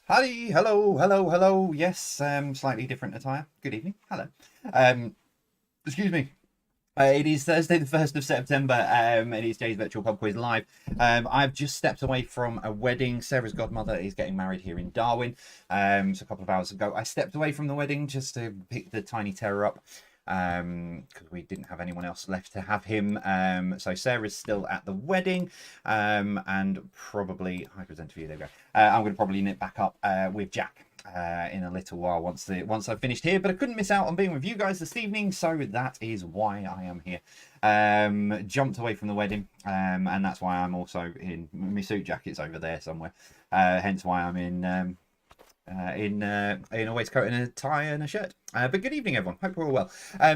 Hi, hello, hello, hello. Yes, slightly different attire. Good evening. Hello. Um, excuse me. It is Thursday, the 1st of September, and it's Jay's Virtual Pub Quiz Live. I've just stepped away from a wedding. Sarah's godmother is getting married here in Darwin. So a couple of hours ago, I stepped away from the wedding just to pick the tiny terror up because we didn't have anyone else left to have him. So Sarah's still at the wedding, and probably I present to you. There we go. I'm going to probably nip back up with Jack in a little while once I've finished here, but I couldn't miss out on being with you guys this evening, so that is why I am here. Jumped away from the wedding, and that's why I'm also in my suit jacket's over there somewhere. Hence why I'm in a waistcoat and a tie and a shirt. But good evening, everyone. Hope we're all well.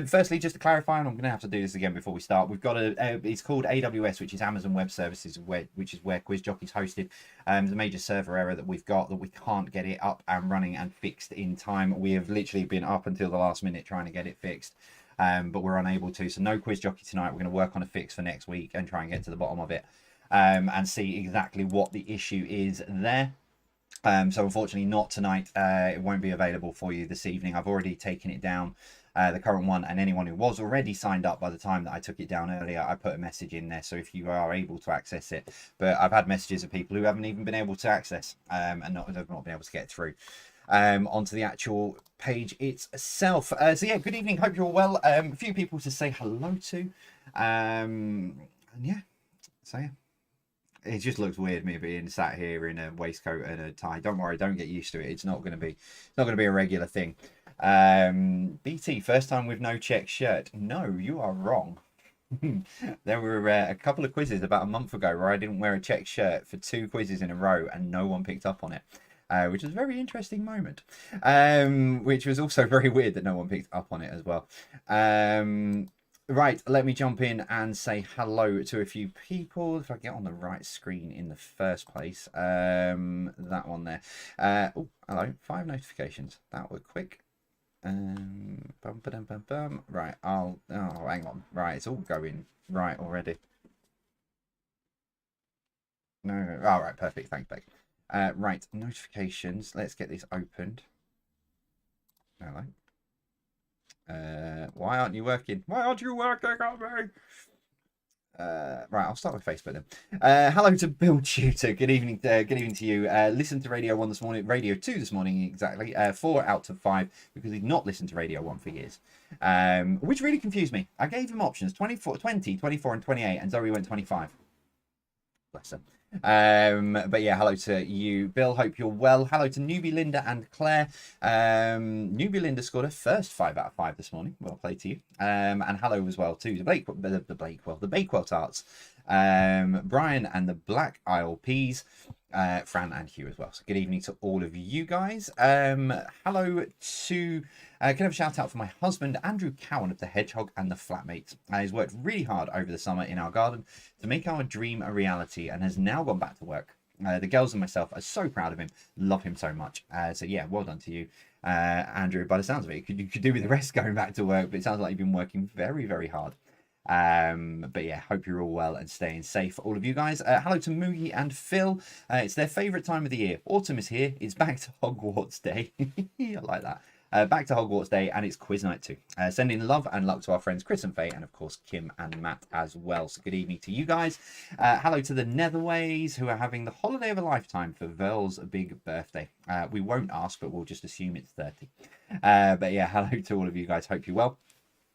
Firstly, just to clarify, and I'm going to have to do this again before we start. We've got it's called AWS, which is Amazon Web Services, which is where Quiz Jockey's hosted. The major server error that we've got that we can't get it up and running and fixed in time. We have literally been up until the last minute trying to get it fixed. But we're unable to. So no Quiz Jockey tonight. We're going to work on a fix for next week and try and get to the bottom of it, and see exactly what the issue is there. So unfortunately not tonight. It won't be available for you this evening. I've already taken it down, the current one, and anyone who was already signed up by the time that I took it down earlier, I put a message in there, so if you are able to access it. But I've had messages of people who haven't even been able to access, and have not been able to get through onto the actual page itself. So yeah, good evening, hope you're all well. A few people to say hello to, and yeah, so yeah. It just looks weird me being sat here in a waistcoat and a tie. Don't worry, don't get used to it. It's not going to be a regular thing. BT, first time with no check shirt. No, you are wrong. There were a couple of quizzes about a month ago where I didn't wear a check shirt for 2 quizzes in a row and no one picked up on it. Which was a very interesting moment. Which was also very weird that no one picked up on it as well. Right, let me jump in and say hello to a few people. If I get on the right screen in the first place. That one there. Oh, hello. 5 notifications. That were quick. Bum, ba-dum, bum, bum. Right, oh, hang on. Right, it's all going right already. No. All right, perfect. Thanks, Beck. Right, notifications. Let's get this opened. Hello. Why aren't you working? Why aren't you working on me? Right, I'll start with Facebook then. Hello to Bill Tutor. Good evening. Good evening to you. Listened to Radio 1 this morning, Radio 2 this morning exactly. 4 out of 5 because he'd not listened to Radio 1 for years. Which really confused me. I gave him options 24, 20, 24, and 28, and Zoe went 25. Bless her. But yeah, hello to you, Bill. Hope you're well. Hello to Newbie Linda and Claire. Newbie Linda scored her first 5 out of 5 this morning. Well played to you. And hello as well to the Bakewell Tarts. Brian and the Black Isle Peas. Fran and Hugh as well. So good evening to all of you guys. Hello to can I have a shout out for my husband Andrew Cowan of the Hedgehog and the Flatmates. He's worked really hard over the summer in our garden to make our dream a reality and has now gone back to work. The girls and myself are so proud of him, love him so much. So yeah, well done to you, Andrew. By the sounds of it, you could do with the rest going back to work, but it sounds like you've been working very, very hard. But yeah, hope you're all well and staying safe, all of you guys. Hello to Moogie and Phil. It's their favorite time of the year. Autumn is here. It's back to Hogwarts Day. I like that. Back to Hogwarts Day, and it's quiz night too. Sending love and luck to our friends Chris and Faye, and of course Kim and Matt as well. So good evening to you guys. Hello to the Netherways, who are having the holiday of a lifetime for Verl's big birthday. We won't ask, but we'll just assume it's 30. But yeah, hello to all of you guys. Hope you're well.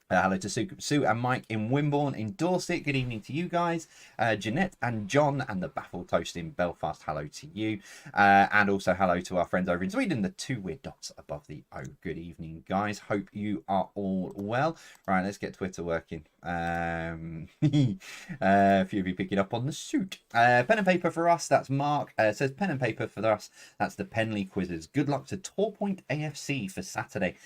Hello to Sue and Mike in Wimborne in Dorset. Good evening to you guys. Jeanette and John and the Baffled Toast in Belfast. Hello to you. And also hello to our friends over in Sweden, the 2 weird dots above the O. Good evening, guys. Hope you are all well. Right, let's get Twitter working. A few of you picking up on the suit. Pen and paper for us. That's Mark. Says pen and paper for us. That's the Penley quizzes. Good luck to Torpoint AFC for Saturday.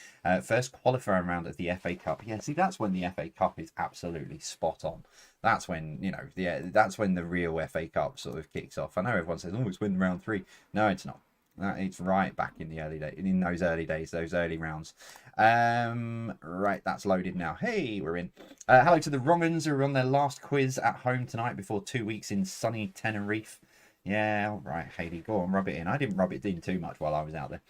First qualifying round of the FA Cup. Yeah, see, that's when the FA Cup is absolutely spot on. That's when, you know, that's when the real FA Cup sort of kicks off. I know everyone says, oh, it's when round 3. No, it's not. It's right back in the early days, in those early days, those early rounds. Right, that's loaded now. Hey, we're in. Hello to the Wrongans who are on their last quiz at home tonight before 2 weeks in sunny Tenerife. Yeah, all right, Haley, go on, rub it in. I didn't rub it in too much while I was out there.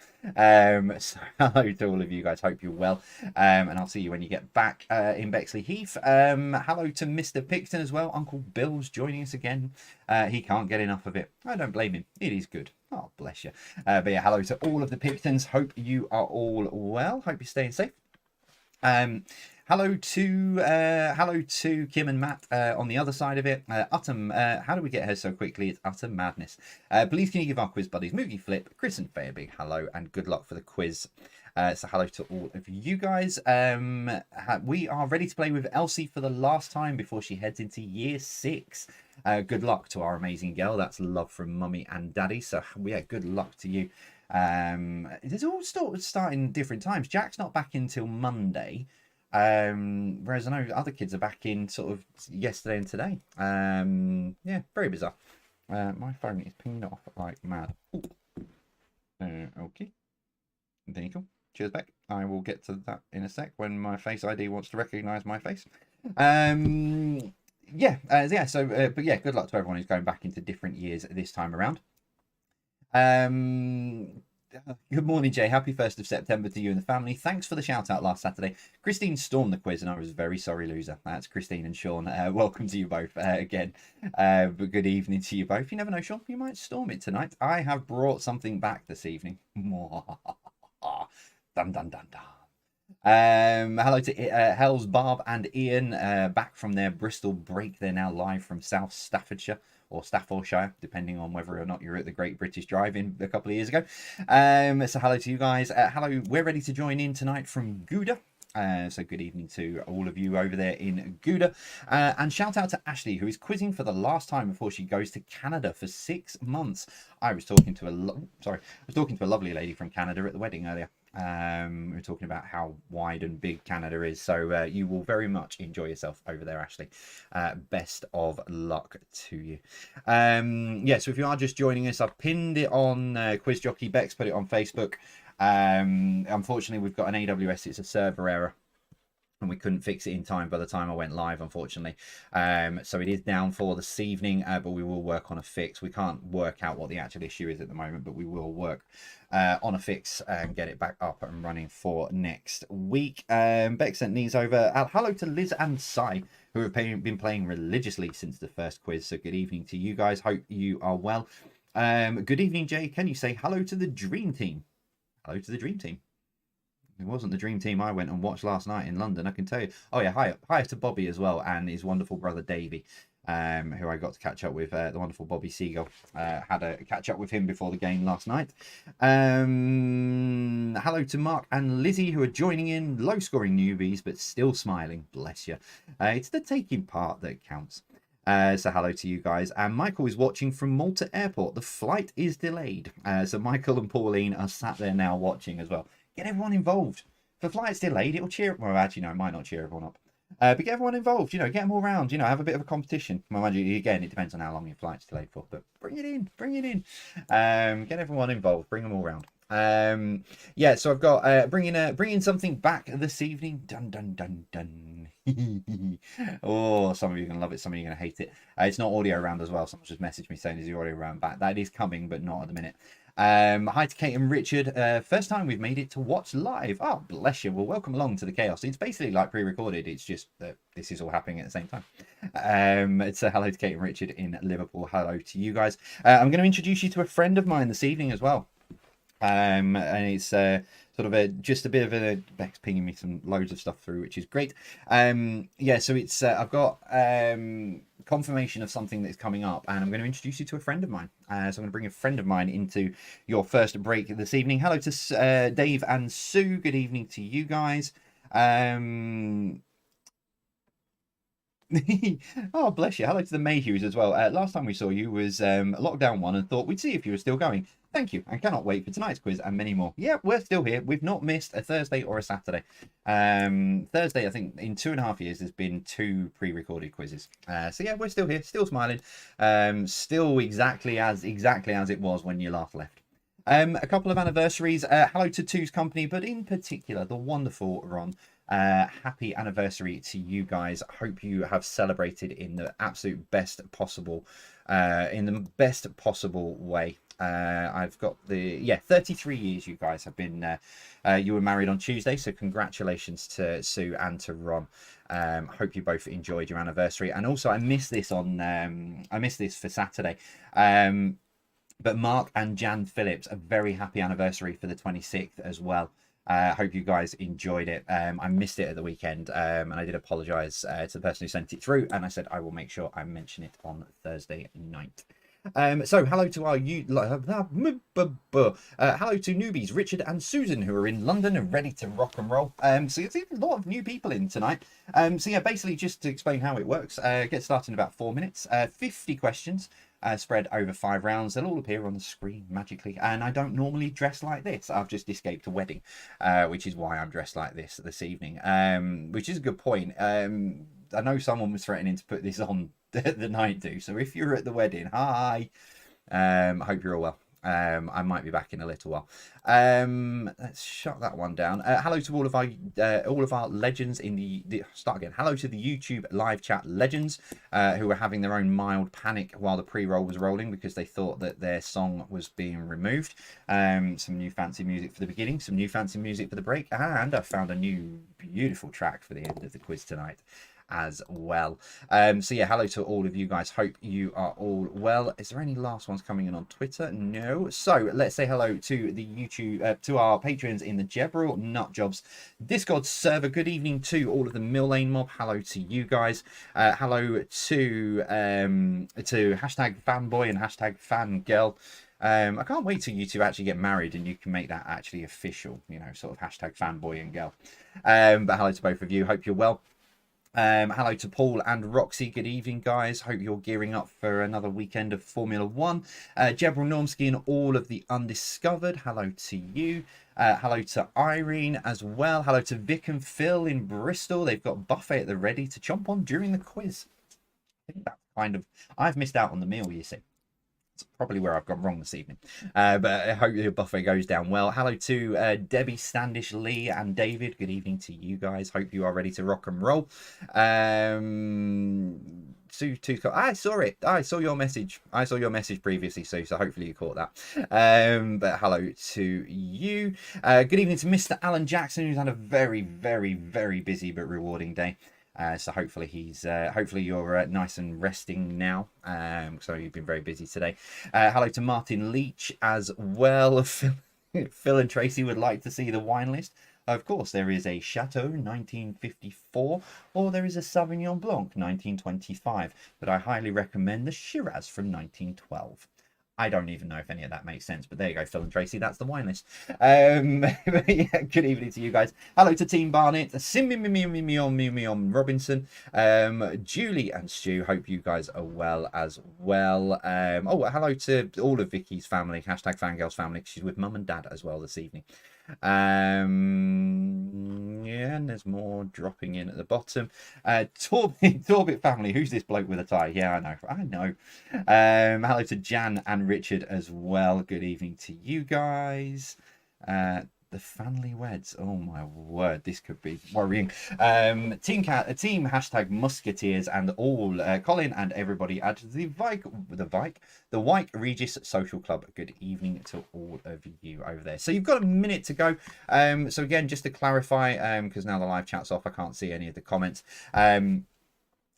So hello to all of you guys. Hope you're well. And I'll see you when you get back in Bexley Heath. Hello to Mr. Picton as well. Uncle Bill's joining us again. He can't get enough of it. I don't blame him. It is good. Oh, bless you. But yeah, hello to all of the Pictons. Hope you are all well. Hope you're staying safe. Hello to Kim and Matt on the other side of it. How do we get here so quickly? It's utter madness. Please can you give our quiz buddies Moogie Flip, Chris and Faye a big hello and good luck for the quiz. So hello to all of you guys. We are ready to play with Elsie for the last time before she heads into year 6. Good luck to our amazing girl. That's love from mummy and daddy. So yeah, good luck to you. It's all starting different times. Jack's not back until Monday. Whereas I know other kids are back in sort of yesterday and today. Yeah, very bizarre. My phone is pinging off like mad. Okay. There you go. Cheers, Beck. I will get to that in a sec when my Face ID wants to recognise my face. Yeah. So, but yeah, good luck to everyone who's going back into different years this time around. Good morning, Jay. Happy 1st of September to you and the family. Thanks for the shout out last Saturday. Christine stormed the quiz and I was very sorry, loser. That's Christine and Sean. Welcome to you both again. But good evening to you both. You never know, Sean, you might storm it tonight. I have brought something back this evening. Dun dun dun dun. Hello to Hells, Barb and Ian, back from their Bristol break. They're now live from South Staffordshire or Staffordshire, depending on whether or not you're at the Great British Drive-In a couple of years ago. So hello to you guys. Hello, we're ready to join in tonight from Gouda. So good evening to all of you over there in Gouda. And shout out to Ashley, who is quizzing for the last time before she goes to Canada for 6 months. I was talking to a lovely lady from Canada at the wedding earlier. We were talking about how wide and big Canada is, so you will very much enjoy yourself over there, Ashley. Best of luck to you. Yeah, so if you are just joining us, I've pinned it on Quiz Jockey Bex, put it on Facebook. Unfortunately, we've got an AWS, it's a server error, and we couldn't fix it in time by the time I went live, unfortunately. So it is down for this evening, but we will work on a fix. We can't work out what the actual issue is at the moment, but we will work on a fix and get it back up and running for next week. Beck sent these over. Hello to Liz and Sai, who have been playing religiously since the first quiz. So good evening to you guys. Hope you are well. Good evening, Jay. Can you say hello to the Dream Team? Hello to the Dream Team. It wasn't the Dream Team I went and watched last night in London, I can tell you. Oh yeah, hi to Bobby as well, and his wonderful brother Davey, who I got to catch up with, the wonderful Bobby Seagull. Had a catch up with him before the game last night. Hello to Mark and Lizzie, who are joining in, low scoring newbies but still smiling, bless you. It's the taking part that counts. So hello to you guys. And Michael is watching from Malta Airport. The flight is delayed. So Michael and Pauline are sat there now watching as well. Get everyone involved. If the flight's delayed, it'll cheer... Well, actually, no, it might not cheer everyone up. But get everyone involved, get them all round, have a bit of a competition. Well, mind you, again, it depends on how long your flight's delayed for, but bring it in. Get everyone involved, bring them all round. Yeah, so I've got bringing something back this evening. Dun dun dun dun. Oh, some of you are gonna love it, some of you are gonna hate it. It's not audio round as well. Someone just messaged me saying, is the audio round back? That is coming, but not at the minute. Hi to Kate and Richard. First time we've made it to watch live. Oh, bless you. Well, welcome along to the chaos. It's basically like pre-recorded. It's just that this is all happening at the same time. It's a hello to Kate and Richard in Liverpool. Hello to you guys. I'm going to introduce you to a friend of mine this evening as well. And it's sort of just a bit of a Beck's pinging me some loads of stuff through, which is great. Yeah, so it's I've got confirmation of something that's coming up, and I'm going to introduce you to a friend of mine. So I'm going to bring a friend of mine into your first break this evening. Hello to Dave and Sue. Good evening to you guys. Oh, bless you. Hello to the Mayhews as well. Last time we saw you was lockdown 1 and thought we'd see if you were still going. Thank you. I cannot wait for tonight's quiz and many more. Yeah, we're still here. We've not missed a Thursday or a Saturday. Thursday, I think in 2.5 years, there's been 2 pre-recorded quizzes. So yeah, we're still here, still smiling. Still exactly as it was when you last left. A couple of anniversaries. Hello to Two's Company, but in particular, the wonderful Ron. Happy anniversary to you guys. Hope you have celebrated in the absolute best possible in the best possible way. I've got 33 years you guys have been, you were married on Tuesday, so congratulations to Sue and to Ron. Hope you both enjoyed your anniversary. And also I missed this for Saturday. But Mark and Jan Phillips, a very happy anniversary for the 26th as well. Hope you guys enjoyed it. I missed it at the weekend, and I did apologise to the person who sent it through, and I said I will make sure I mention it on Thursday night. So hello to our hello to newbies Richard and Susan, who are in London and ready to rock and roll. So it's a lot of new people in tonight. So yeah, basically just to explain how it works, get started in about 4 minutes. 50 questions. Spread over 5 rounds. They'll all appear on the screen magically. And I don't normally dress like this. I've just escaped a wedding, which is why I'm dressed like this evening. Which is a good point. I know someone was threatening to put this on the night do. So if you're at the wedding, hi. Hope you're all well. I might be back in a little while. Let's shut that one down. Hello to all of our legends in the start again. Hello to the YouTube live chat legends who were having their own mild panic while the pre-roll was rolling because they thought that their song was being removed. Some new fancy music for the beginning, some new fancy music for the break, and I found a new beautiful track for the end of the quiz tonight as well. So yeah, hello to all of you guys. Hope you are all well. Is there any last ones coming in on Twitter? No. So let's say hello to the YouTube, to our patrons in the Jebril Nutjobs Discord server. Good evening to all of the Mill Lane mob. Hello to you guys. Hello to hashtag fanboy and hashtag fangirl. I can't wait till you two actually get married and you can make that actually official, you know, sort of hashtag fanboy and girl. But hello to both of you. Hope you're well. Hello to Paul and Roxy. Good evening, guys. Hope you're gearing up for another weekend of Formula One. Jebril Normski and all of the undiscovered. Hello to you. Hello to Irene as well. Hello to Vic and Phil in Bristol. They've got buffet at the ready to chomp on during the quiz. I think that's I've missed out on the meal, you see. Probably where I've gone wrong this evening, but I hope your buffet goes down well. Hello to Debbie, Standish, Lee and David. Good evening to you guys. Hope you are ready to rock and roll. Sue, I saw it. I saw your message. I saw your message previously, Sue, so hopefully you caught that. But hello to you. Good evening to Mr. Alan Jackson, who's had a very, very, very busy but rewarding day. So hopefully hopefully you're nice and resting now. So you've been very busy today. Hello to Martin Leach as well. Phil and Tracy would like to see the wine list. Of course, there is a Chateau 1954 or there is a Sauvignon Blanc 1925, but I highly recommend the Shiraz from 1912. I don't even know if any of that makes sense, but there you go, Phil and Tracy. That's the wine list. Yeah, good evening to you guys. Hello to Team Barnet, Sim Robinson, Julie and Stu. Hope you guys are well as well. Hello to all of Vicky's family, hashtag Fangirls family. She's with mum and dad as well this evening. Yeah, and there's more dropping in at the bottom. Torbit family. Who's this bloke with a tie? Yeah, I know. Hello to Jan and Richard as well. Good evening to you guys. The family weds. Oh my word, this could be worrying. Team hashtag Musketeers and all Colin and everybody at the Wyke Regis Social Club. Good evening to all of you over there. So you've got a minute to go. So again, just to clarify, because now the live chat's off, I can't see any of the comments. But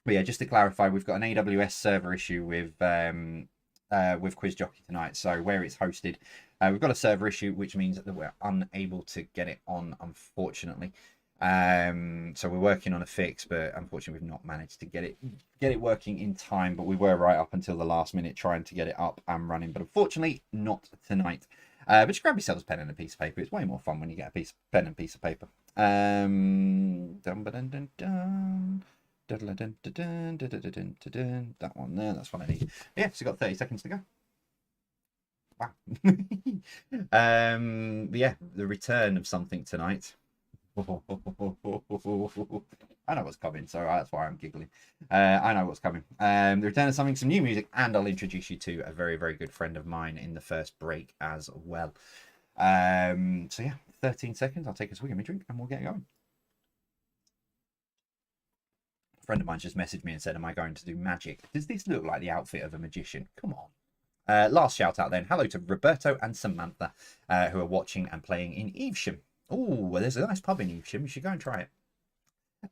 yeah, just to clarify, we've got an AWS server issue with Quiz Jockey tonight. So where it's hosted. We've got a server issue, which means that we're unable to get it on, unfortunately. So we're working on a fix, but unfortunately we've not managed to get it working in time. But we were right up until the last minute trying to get it up and running. But unfortunately, not tonight. But just grab yourselves a pen and a piece of paper. It's way more fun when you get a pen and piece of paper. That one there. That's what I need. Yeah, so you've got 30 seconds to go. Wow. Yeah, the return of something tonight. I know what's coming, so that's why I'm giggling. I know what's coming. The return of something, some new music, and I'll introduce you to a very, very good friend of mine in the first break as well. So yeah, 13 seconds. I'll take a swig of my drink and we'll get going. A friend of mine just messaged me and said, am I going to do magic? Does this look like the outfit of a magician? Come on. Last shout out then. Hello to Roberto and Samantha, who are watching and playing in Evesham. Oh, well, there's a nice pub in Evesham. You should go and try it.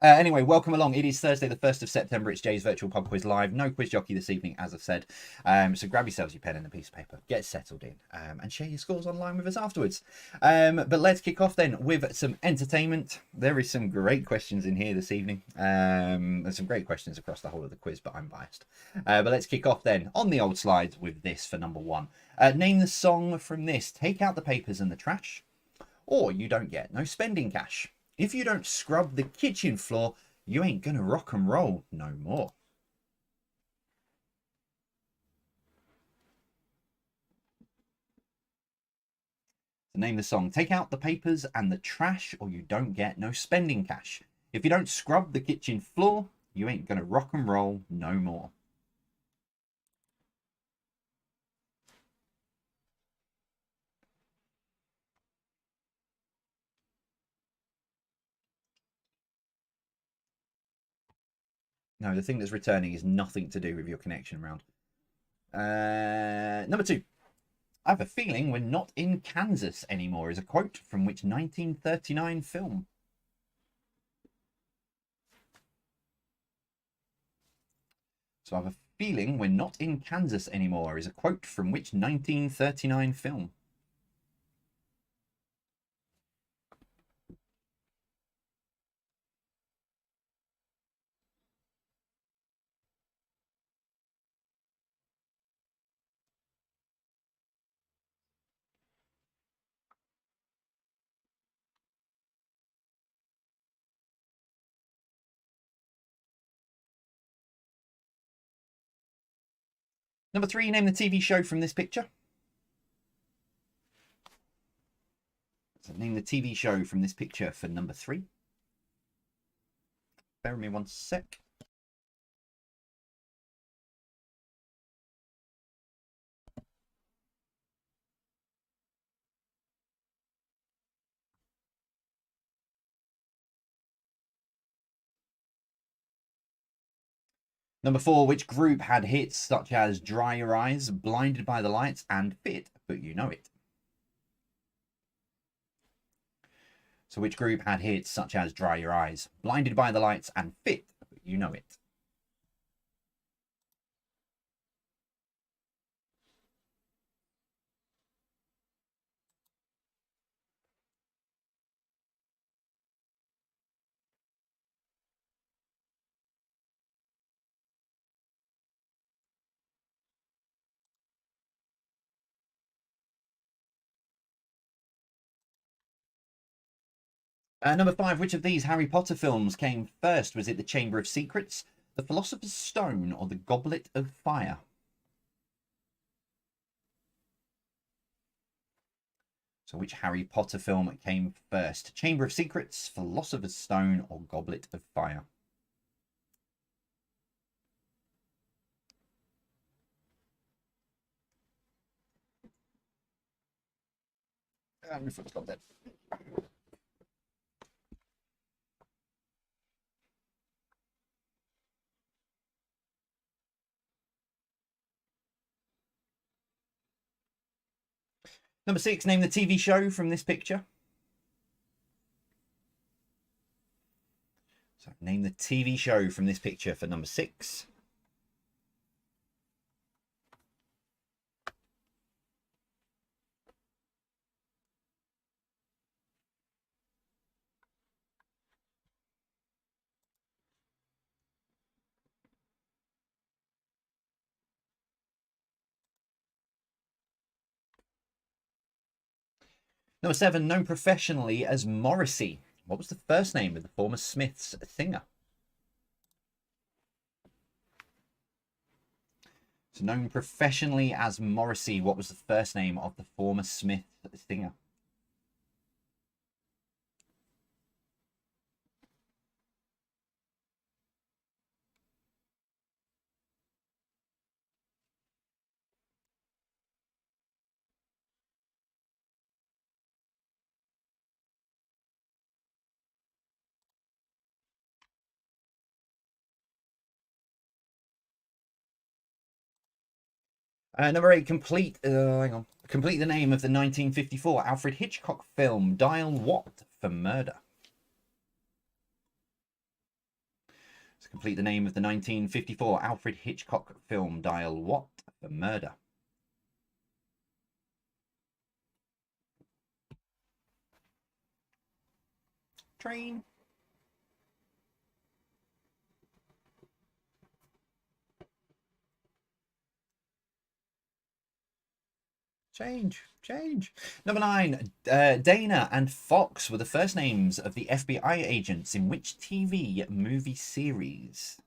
Anyway, welcome along. It is Thursday, the 1st of September. It's Jay's Virtual Pub Quiz Live. No quiz jockey this evening, as I've said. So grab yourselves your pen and a piece of paper, get settled in, and share your scores online with us afterwards. But let's kick off then with some entertainment. There is some great questions in here this evening. There's some great questions across the whole of the quiz, but I'm biased. But let's kick off then on the old slides with this for number one. Name the song from this. Take out the papers and the trash, or you don't get no spending cash. If you don't scrub the kitchen floor, you ain't gonna rock and roll no more. So name the song. Take out the papers and the trash, or you don't get no spending cash. If you don't scrub the kitchen floor, you ain't gonna rock and roll no more. No, the thing that's returning is nothing to do with your connection round. Number two. I have a feeling we're not in Kansas anymore is a quote from which 1939 film? So I have a feeling we're not in Kansas anymore is a quote from which 1939 film? Number three, name the TV show from this picture. So name the TV show from this picture for number three. Bear with me one sec. Number four, which group had hits such as Dry Your Eyes, Blinded by the Lights, and Fit, But You Know It? So which group had hits such as Dry Your Eyes, Blinded by the Lights, and Fit, But You Know It? Number five, which of these Harry Potter films came first? Was it The Chamber of Secrets, The Philosopher's Stone, or The Goblet of Fire? So which Harry Potter film came first? Chamber of Secrets, Philosopher's Stone, or Goblet of Fire? My foot's got that. Number six, name the TV show from this picture. So name the TV show from this picture for number six. Number seven, known professionally as Morrissey. What was the first name of the former Smiths singer? So known professionally as Morrissey, what was the first name of the former Smith singer? Number 8, hang on. Complete the name of the 1954 Alfred Hitchcock film Dial What for Murder. So complete the name of the 1954 Alfred Hitchcock film Dial What for Murder. Train. Change. Number 9, Dana and Fox were the first names of the FBI agents in which TV movie series?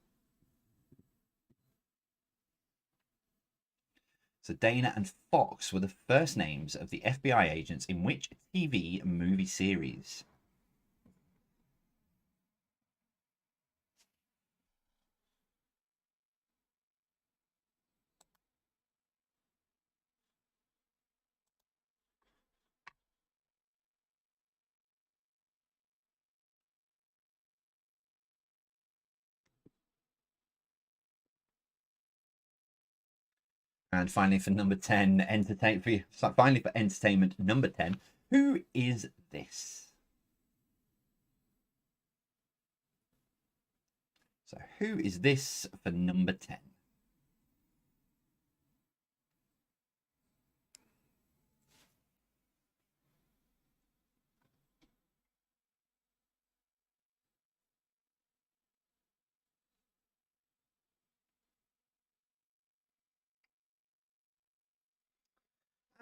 So Dana and Fox were the first names of the FBI agents in which TV movie series? And finally, for number 10, finally for entertainment, number 10, who is this? So who is this for number 10?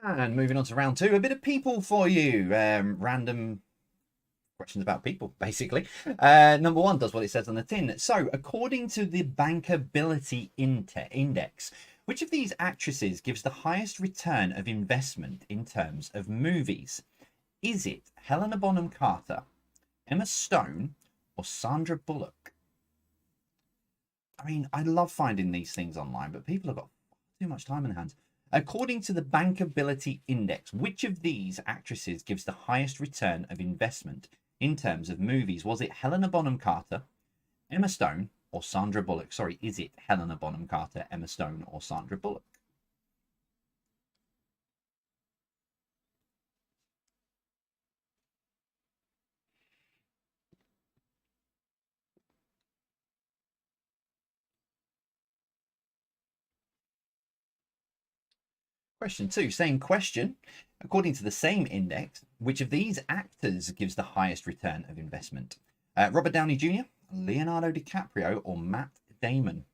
And moving on to round 2, a bit of people for you. Random questions about people, basically. Number 1 does what it says on the tin. So, according to the Bankability Index, which of these actresses gives the highest return of investment in terms of movies? Is it Helena Bonham Carter, Emma Stone, or Sandra Bullock? I mean, I love finding these things online, but people have got too much time in their hands. According to the Bankability Index, which of these actresses gives the highest return of investment in terms of movies? Was it Helena Bonham Carter, Emma Stone, or Sandra Bullock? Sorry, is it Helena Bonham Carter, Emma Stone, or Sandra Bullock? Question 2, same question. According to the same index, which of these actors gives the highest return of investment? Robert Downey Jr., Leonardo DiCaprio, or Matt Damon?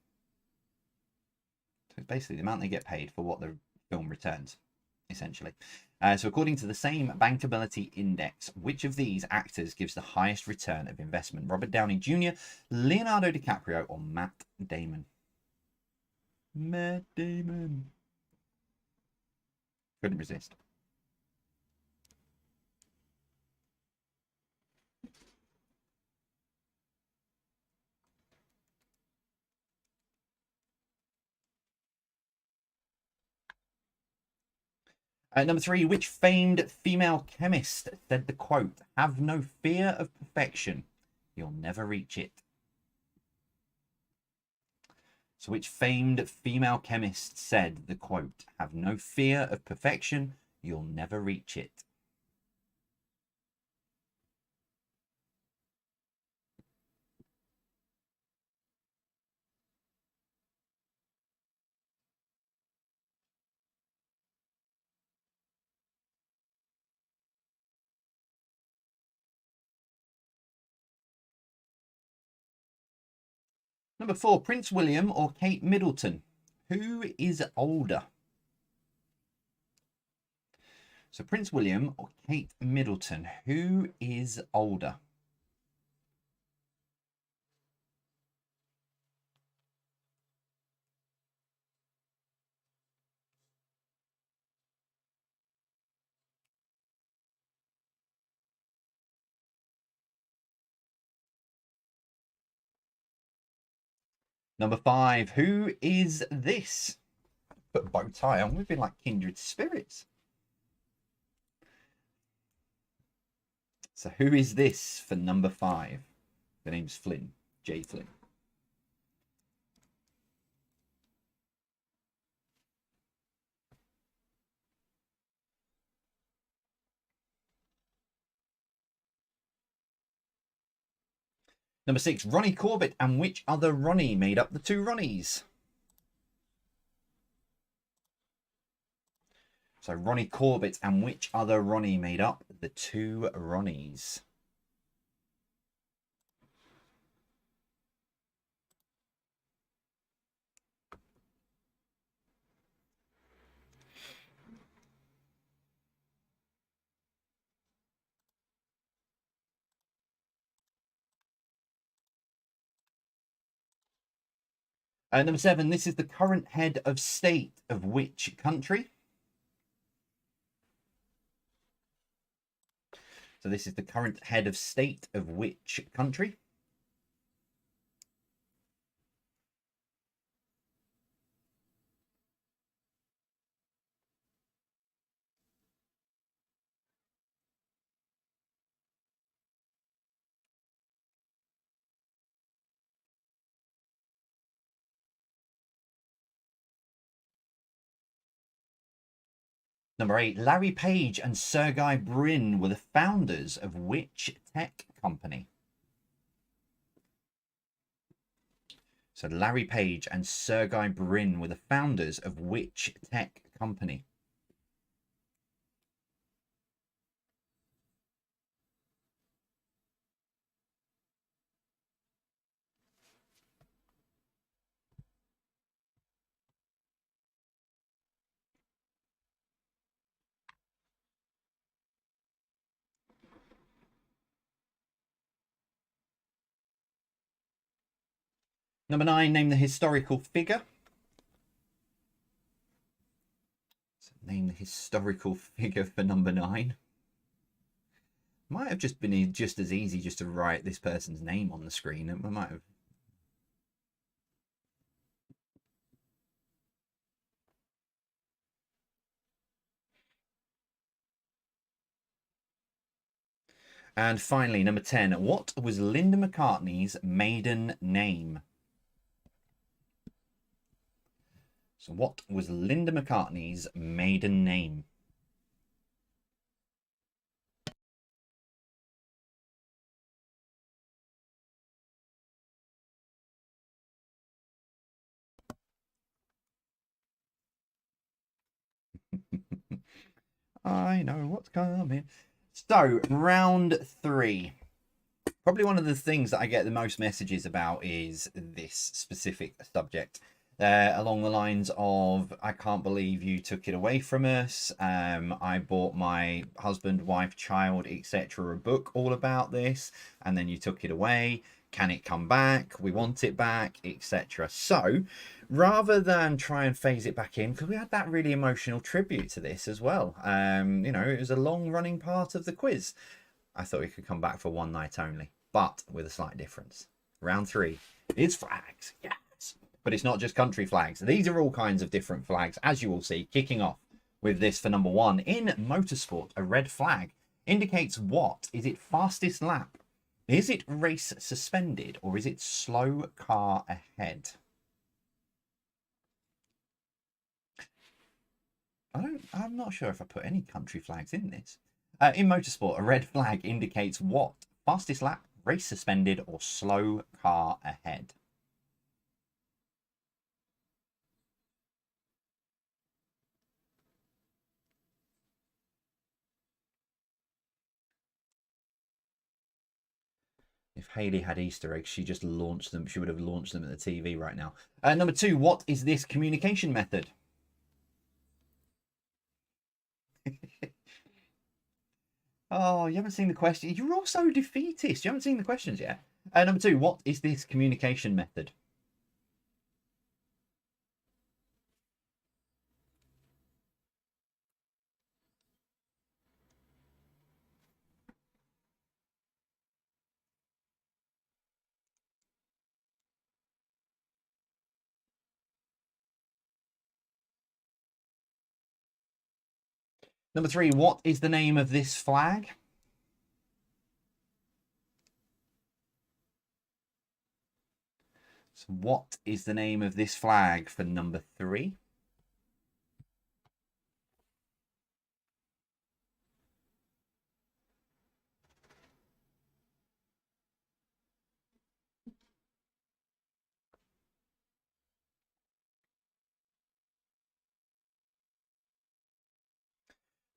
So it's basically the amount they get paid for what the film returns, essentially. So according to the same Bankability Index, which of these actors gives the highest return of investment? Robert Downey Jr., Leonardo DiCaprio, or Matt Damon? Matt Damon. Couldn't resist. Number 3, which famed female chemist said the quote, "Have no fear of perfection, you'll never reach it"? So which famed female chemist said the quote, "Have no fear of perfection, you'll never reach it"? Number 4, Prince William or Kate Middleton? Who is older? So Prince William or Kate Middleton, who is older? Number 5, who is this? Put a bow tie on, we've been like kindred spirits. So who is this for number 5? The name's Flynn, Jay Flynn. Number 6, Ronnie Corbett and which other Ronnie made up the two Ronnies? So Ronnie Corbett and which other Ronnie made up the two Ronnies? Number 7, this is the current head of state of which country? So this is the current head of state of which country? Number 8, Larry Page and Sergey Brin were the founders of which tech company? So Larry Page and Sergey Brin were the founders of which tech company? Number 9, name the historical figure. So name the historical figure for number 9. Might have just been just as easy just to write this person's name on the screen. It might have. And finally, number 10, what was Linda McCartney's maiden name? So what was Linda McCartney's maiden name? I know what's coming. So, round 3. Probably one of the things that I get the most messages about is this specific subject. Along the lines of, I can't believe you took it away from us. I bought my husband, wife, child, etc. a book all about this, and then you took it away. Can it come back? We want it back, etc. So, rather than try and phase it back in, because we had that really emotional tribute to this as well. You know, it was a long-running part of the quiz. I thought we could come back for one night only, but with a slight difference. Round 3 is flags. Yes. But it's not just country flags. These are all kinds of different flags, as you will see, kicking off with this for number 1. In motorsport, a red flag indicates what? Is it fastest lap? Is it race suspended? Or is it slow car ahead? I'm not sure if I put any country flags in this. In motorsport, a red flag indicates what? Fastest lap, race suspended, or slow car ahead? If Haley had Easter eggs, she just launched them. She would have launched them at the TV right now. Number 2, what is this communication method? Oh, you haven't seen the question. You're also defeatist. You haven't seen the questions yet. Number 2, what is this communication method? Number 3, what is the name of this flag? So what is the name of this flag for number 3?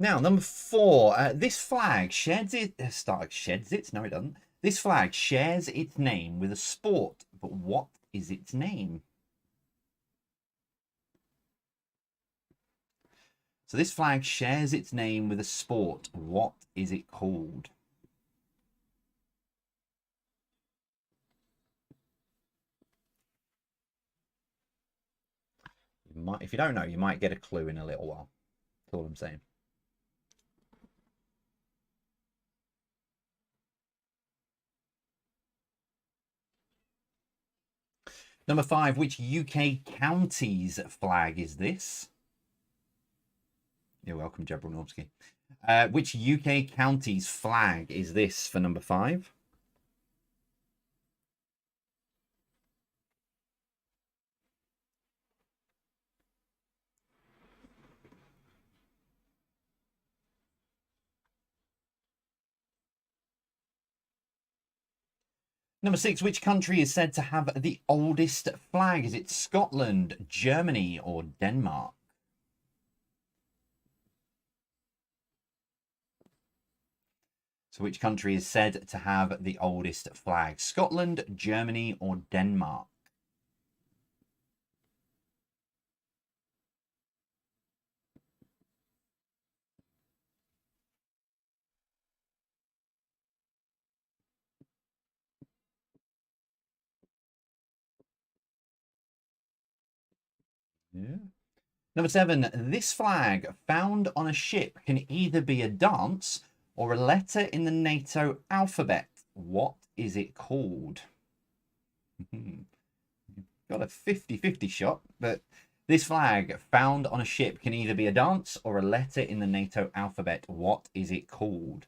Now, number 4. This flag sheds its. No, it doesn't. This flag shares its name with a sport, but what is its name? So this flag shares its name with a sport. What is it called? If you don't know, you might get a clue in a little while. That's all I'm saying. Number 5, which UK county's flag is this? You're welcome, Jabronowski. Which UK county's flag is this for number 5? Number 6, which country is said to have the oldest flag? Is it Scotland, Germany, or Denmark? So which country is said to have the oldest flag? Scotland, Germany, or Denmark? Yeah. Number 7, this flag found on a ship can either be a dance or a letter in the NATO alphabet. What is it called? Got a 50-50 shot, but this flag found on a ship can either be a dance or a letter in the NATO alphabet. What is it called?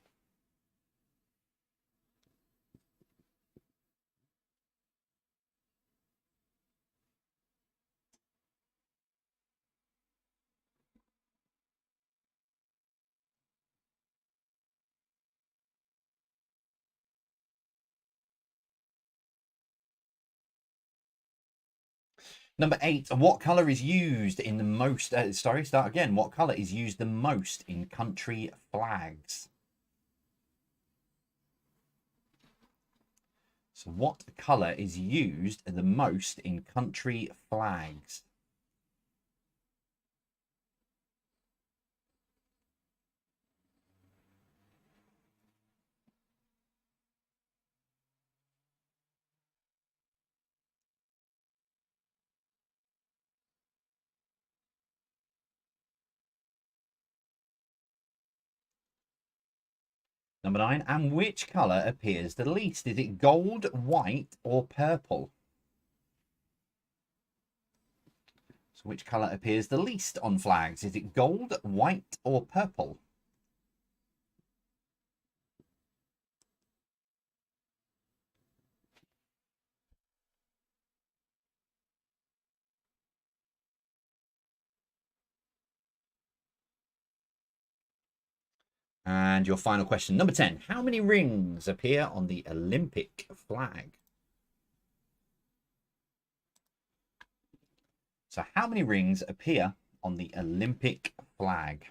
Number 8, what colour is used in the most... start again. What colour is used the most in country flags? So what colour is used the most in country flags? Number 9, and which colour appears the least? Is it gold, white, or purple? So which colour appears the least on flags? Is it gold, white, or purple? And your final question, number 10. How many rings appear on the Olympic flag? So how many rings appear on the Olympic flag?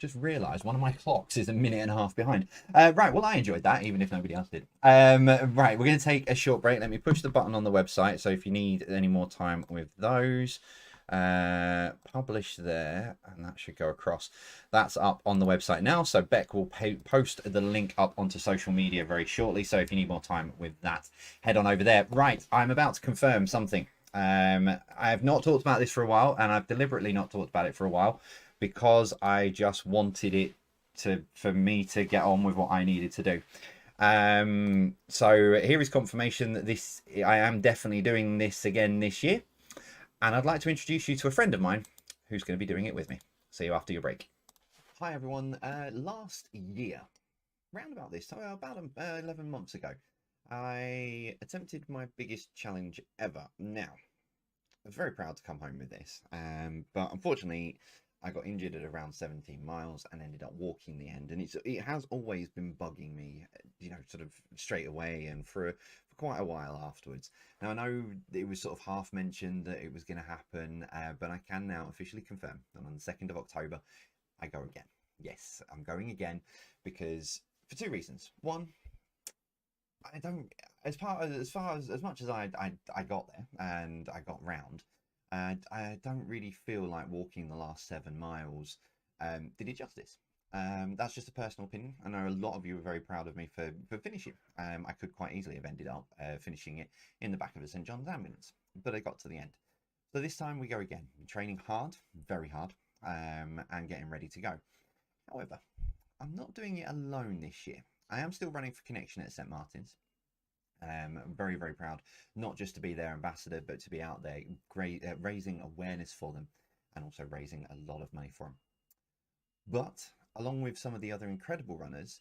Just realised one of my clocks is a minute and a half behind. Right, well, I enjoyed that, even if nobody else did. Right, we're going to take a short break. Let me push the button on the website. So if you need any more time with those, publish there, and that should go across. That's up on the website now. So Beck will post the link up onto social media very shortly. So if you need more time with that, head on over there. Right, I'm about to confirm something. I have not talked about this for a while, and I've deliberately not talked about it for a while, because I just wanted it for me to get on with what I needed to do. So here is confirmation that I am definitely doing this again this year, and I'd like to introduce you to a friend of mine who's going to be doing it with me. See you after your break. Hi everyone. Last year, round about this time, about 11 months ago, I attempted my biggest challenge ever. Now, I was very proud to come home with this, but unfortunately, I got injured at around 17 miles and ended up walking the end, and it has always been bugging me, sort of straight away and for quite a while afterwards. Now, I know it was sort of half mentioned that it was going to happen, but I can now officially confirm that on the 2nd of October, I go again. Yes, I'm going again because for two reasons. One, I don't, as much as I got there and I got round, I don't really feel like walking the last 7 miles did it justice. That's just a personal opinion. I know a lot of you are very proud of me for finishing. I could quite easily have ended up finishing it in the back of a St. John's ambulance, but I got to the end. So this time we go again, training hard, very hard, and getting ready to go. However, I'm not doing it alone this year. I am still running for Connection at St. Martin's. I'm very, very proud, not just to be their ambassador, but to be out there raising awareness for them and also raising a lot of money for them. But along with some of the other incredible runners,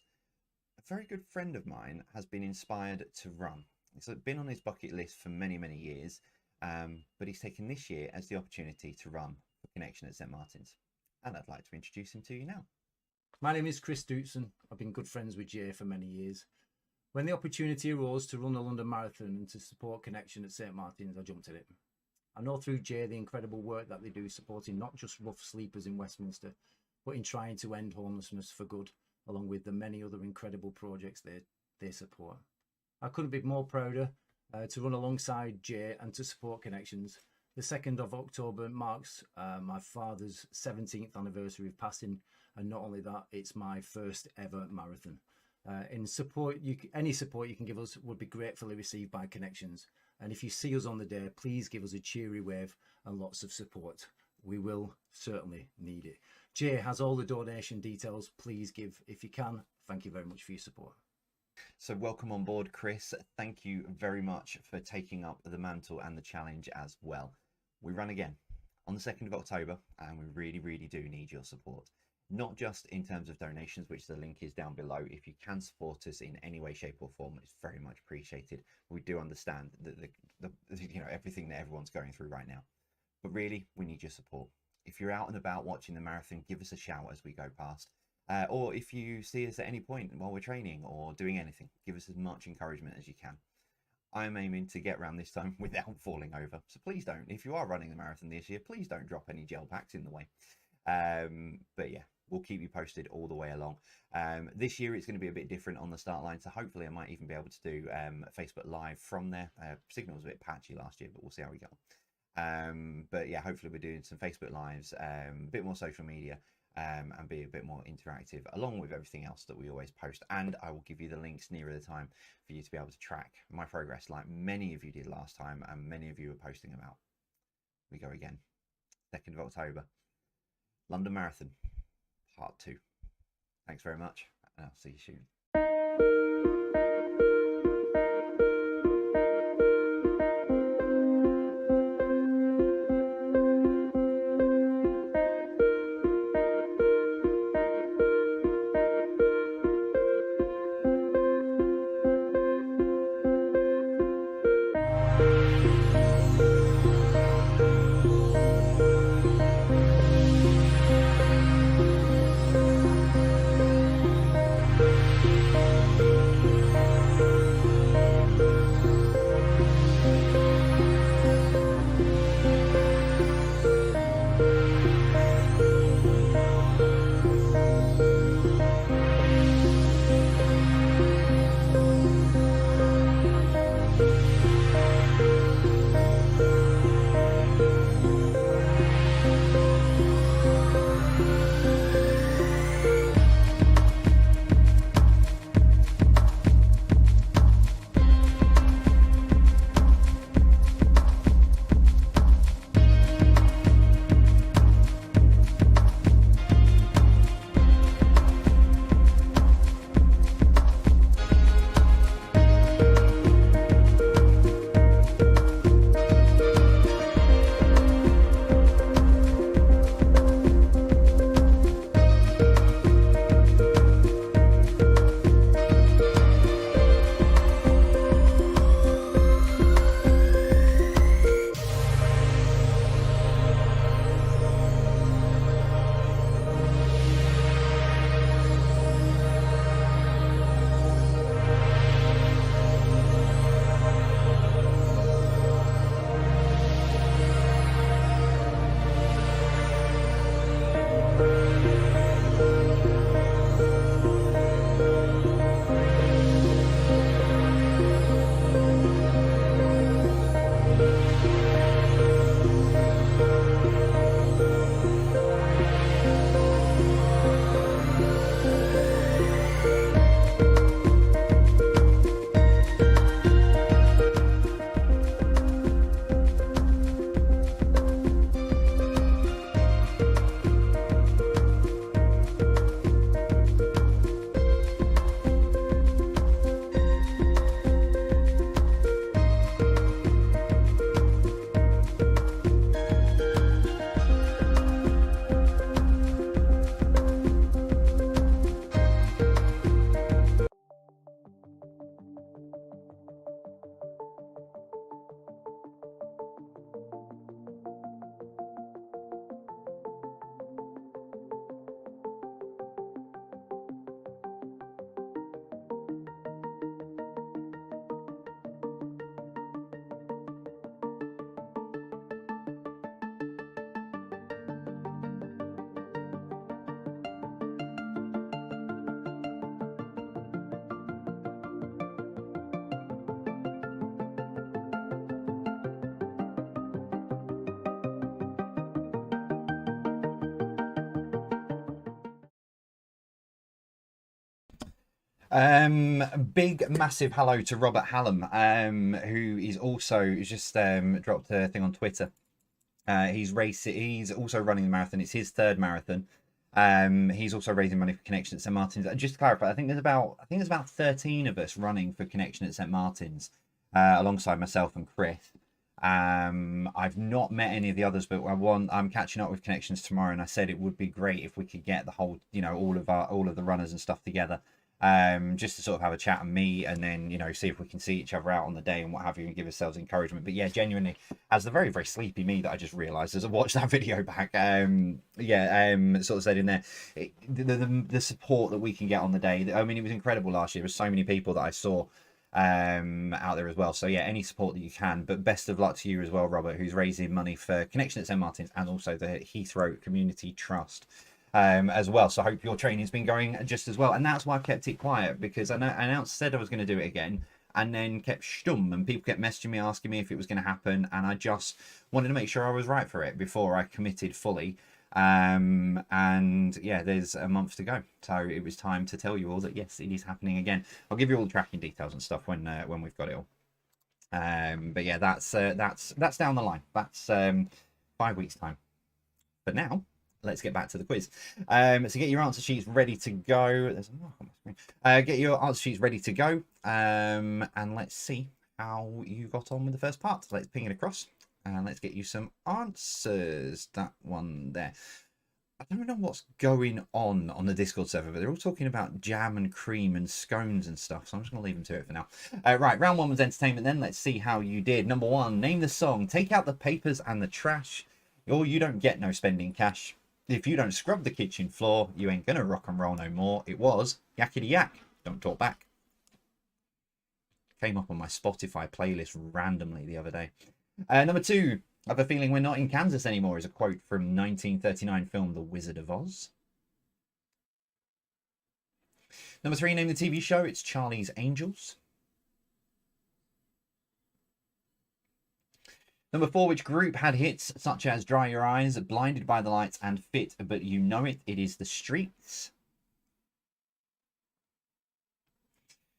a very good friend of mine has been inspired to run. It's been on his bucket list for many, many years, but he's taken this year as the opportunity to run for Connection at St. Martin's. And I'd like to introduce him to you now. My name is Chris Dootson. I've been good friends with Jay for many years. When the opportunity arose to run the London Marathon and to support Connection at St. Martin's, I jumped at it. I know through Jay the incredible work that they do supporting not just rough sleepers in Westminster, but in trying to end homelessness for good, along with the many other incredible projects they support. I couldn't be more prouder to run alongside Jay and to support Connections. The 2nd of October marks my father's 17th anniversary of passing, and not only that, it's my first ever marathon. In support, any support you can give us would be gratefully received by Connections. And if you see us on the day, please give us a cheery wave and lots of support. We will certainly need it. Jay has all the donation details. Please give if you can. Thank you very much for your support. So welcome on board, Chris. Thank you very much for taking up the mantle and the challenge as well. We run again on the 2nd of October, and we really, really do need your support. Not just in terms of donations, which the link is down below. If you can support us in any way, shape or form, it's very much appreciated. We do understand that everything that everyone's going through right now, but really we need your support. If you're out and about watching the marathon, give us a shout as we go past, or if you see us at any point while we're training or doing anything, give us as much encouragement as you can. I'm aiming to get around this time without falling over, so please don't. If you are running the marathon this year, please don't drop any gel packs in the way. But yeah, we'll keep you posted all the way along. This year it's going to be a bit different on the start line, so hopefully I might even be able to do Facebook Live from there. Signal was a bit patchy last year, but we'll see how we go. But yeah, hopefully we're doing some Facebook Lives, a bit more social media, and be a bit more interactive along with everything else that we always post. And I will give you the links nearer the time for you to be able to track my progress like many of you did last time and many of you are posting about. We go again, 2nd of October. London Marathon, part 2. Thanks very much, and I'll see you soon. Big massive hello to Robert Hallam, who is also just dropped a thing on Twitter. He's also running the marathon. It's his third marathon. He's also raising money for Connection at St Martin's. Just to clarify, I think there's about 13 of us running for Connection at St Martin's, alongside myself and Chris. I've not met any of the others, but I'm catching up with Connections tomorrow, and I said it would be great if we could get the whole, all of the runners and stuff together, just to sort of have a chat and meet, and then see if we can see each other out on the day and what have you, and give ourselves encouragement. But yeah, genuinely, as the very, very sleepy me that I just realised as I watched that video back, sort of said in there, the support that we can get on the day. I mean, it was incredible last year. There were so many people that I saw out there as well. So yeah, any support that you can, but best of luck to you as well, Robert, who's raising money for Connection at St Martin's and also the Heathrow Community Trust as well. So I hope your training's been going just as well, and that's why I kept it quiet, because I announced, said I was going to do it again, and then kept stum, and people kept messaging me asking me if it was going to happen, and I just wanted to make sure I was right for it before I committed fully. And yeah, there's a month to go, so it was time to tell you all that yes, it is happening again. I'll give you all the tracking details and stuff when we've got it all. But yeah, that's down the line. That's 5 weeks time. But now let's get back to the quiz. So get your answer sheets ready to go. There's a mark on my screen. Get your answer sheets ready to go, and let's see how you got on with the first part. Let's ping it across. And let's get you some answers. That one there. I don't know what's going on the Discord server, but they're all talking about jam and cream and scones and stuff. So I'm just going to leave them to it for now. Right, round one was entertainment then. Let's see how you did. Number one, name the song. Take out the papers and the trash, or you don't get no spending cash. If you don't scrub the kitchen floor, you ain't going to rock and roll no more. It was Yakety Yak. Don't talk back. Came up on my Spotify playlist randomly the other day. Number two, I have a feeling we're not in Kansas anymore, is a quote from 1939 film The Wizard of Oz. Number three, name the TV show. It's Charlie's Angels. Number four, which group had hits such as Dry Your Eyes, Blinded by the Lights, and Fit, but you know it. It is The Streets.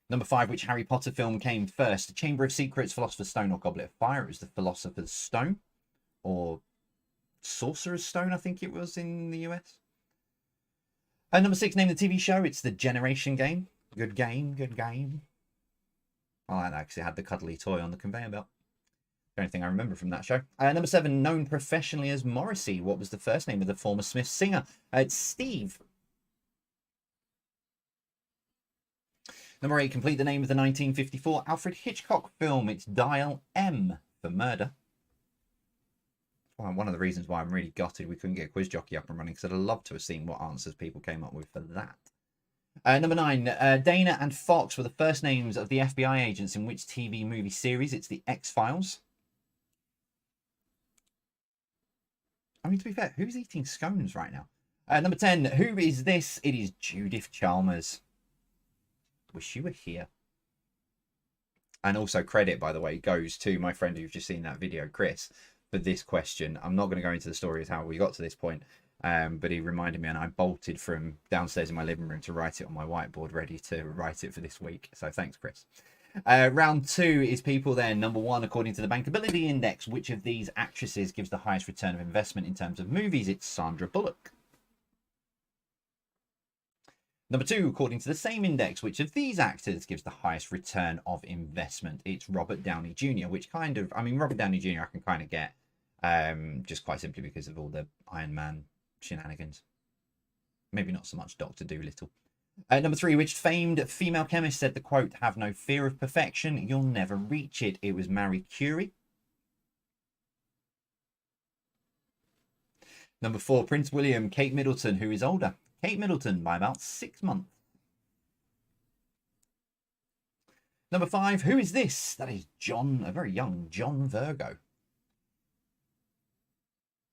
Number five, which Harry Potter film came first? Chamber of Secrets, Philosopher's Stone, or Goblet of Fire? It was the Philosopher's Stone, or Sorcerer's Stone, I think it was in the US. And number six, name the TV show. It's The Generation Game. Good game, good game. I like that because it had the cuddly toy on the conveyor belt. The only thing I remember from that show. Number seven, known professionally as Morrissey. What was the first name of the former Smiths singer? It's Steve. Number eight, complete the name of the 1954 Alfred Hitchcock film. It's Dial M for Murder. Well, one of the reasons why I'm really gutted we couldn't get a quiz jockey up and running, because I'd love to have seen what answers people came up with for that. Number nine, Dana and Fox were the first names of the FBI agents in which TV movie series? It's The X-Files. I mean, to be fair, who's eating scones right now? Number 10, who is this? It is Judith Chalmers. Wish you were here. And also credit, by the way, goes to my friend who's just seen that video, Chris, for this question. I'm not going to go into the story of how we got to this point, but he reminded me, and I bolted from downstairs in my living room to write it on my whiteboard, ready to write it for this week. So thanks, Chris. Round two is people then. Number one, according to the Bankability Index, which of these actresses gives the highest return of investment in terms of movies? It's Sandra Bullock. Number two, according to the same index, which of these actors gives the highest return of investment? It's Robert Downey Jr., which kind of, I mean, Robert Downey Jr. I can kind of get, just quite simply because of all the Iron Man shenanigans. Maybe not so much Dr. Dolittle. Number three, which famed female chemist said the quote, "Have no fear of perfection, you'll never reach it"? It was Marie Curie. Number four, Prince William, Kate Middleton, who is older? Kate Middleton by about 6 months. Number five, who is this? That is John, a very young John Virgo.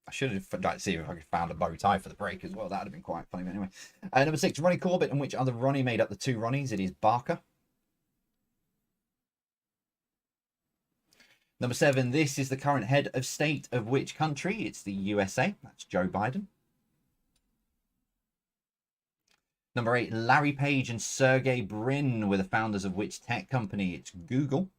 I should have tried to see if I could found a bow tie for the break as well. That would have been quite funny. But anyway, number six, Ronnie Corbett, and which other Ronnie made up the two Ronnies? It is Barker. Number seven, this is the current head of state of which country? It's the USA. That's Joe Biden. Number 8, Larry Page and Sergey Brin were the founders of which tech company? It's Google.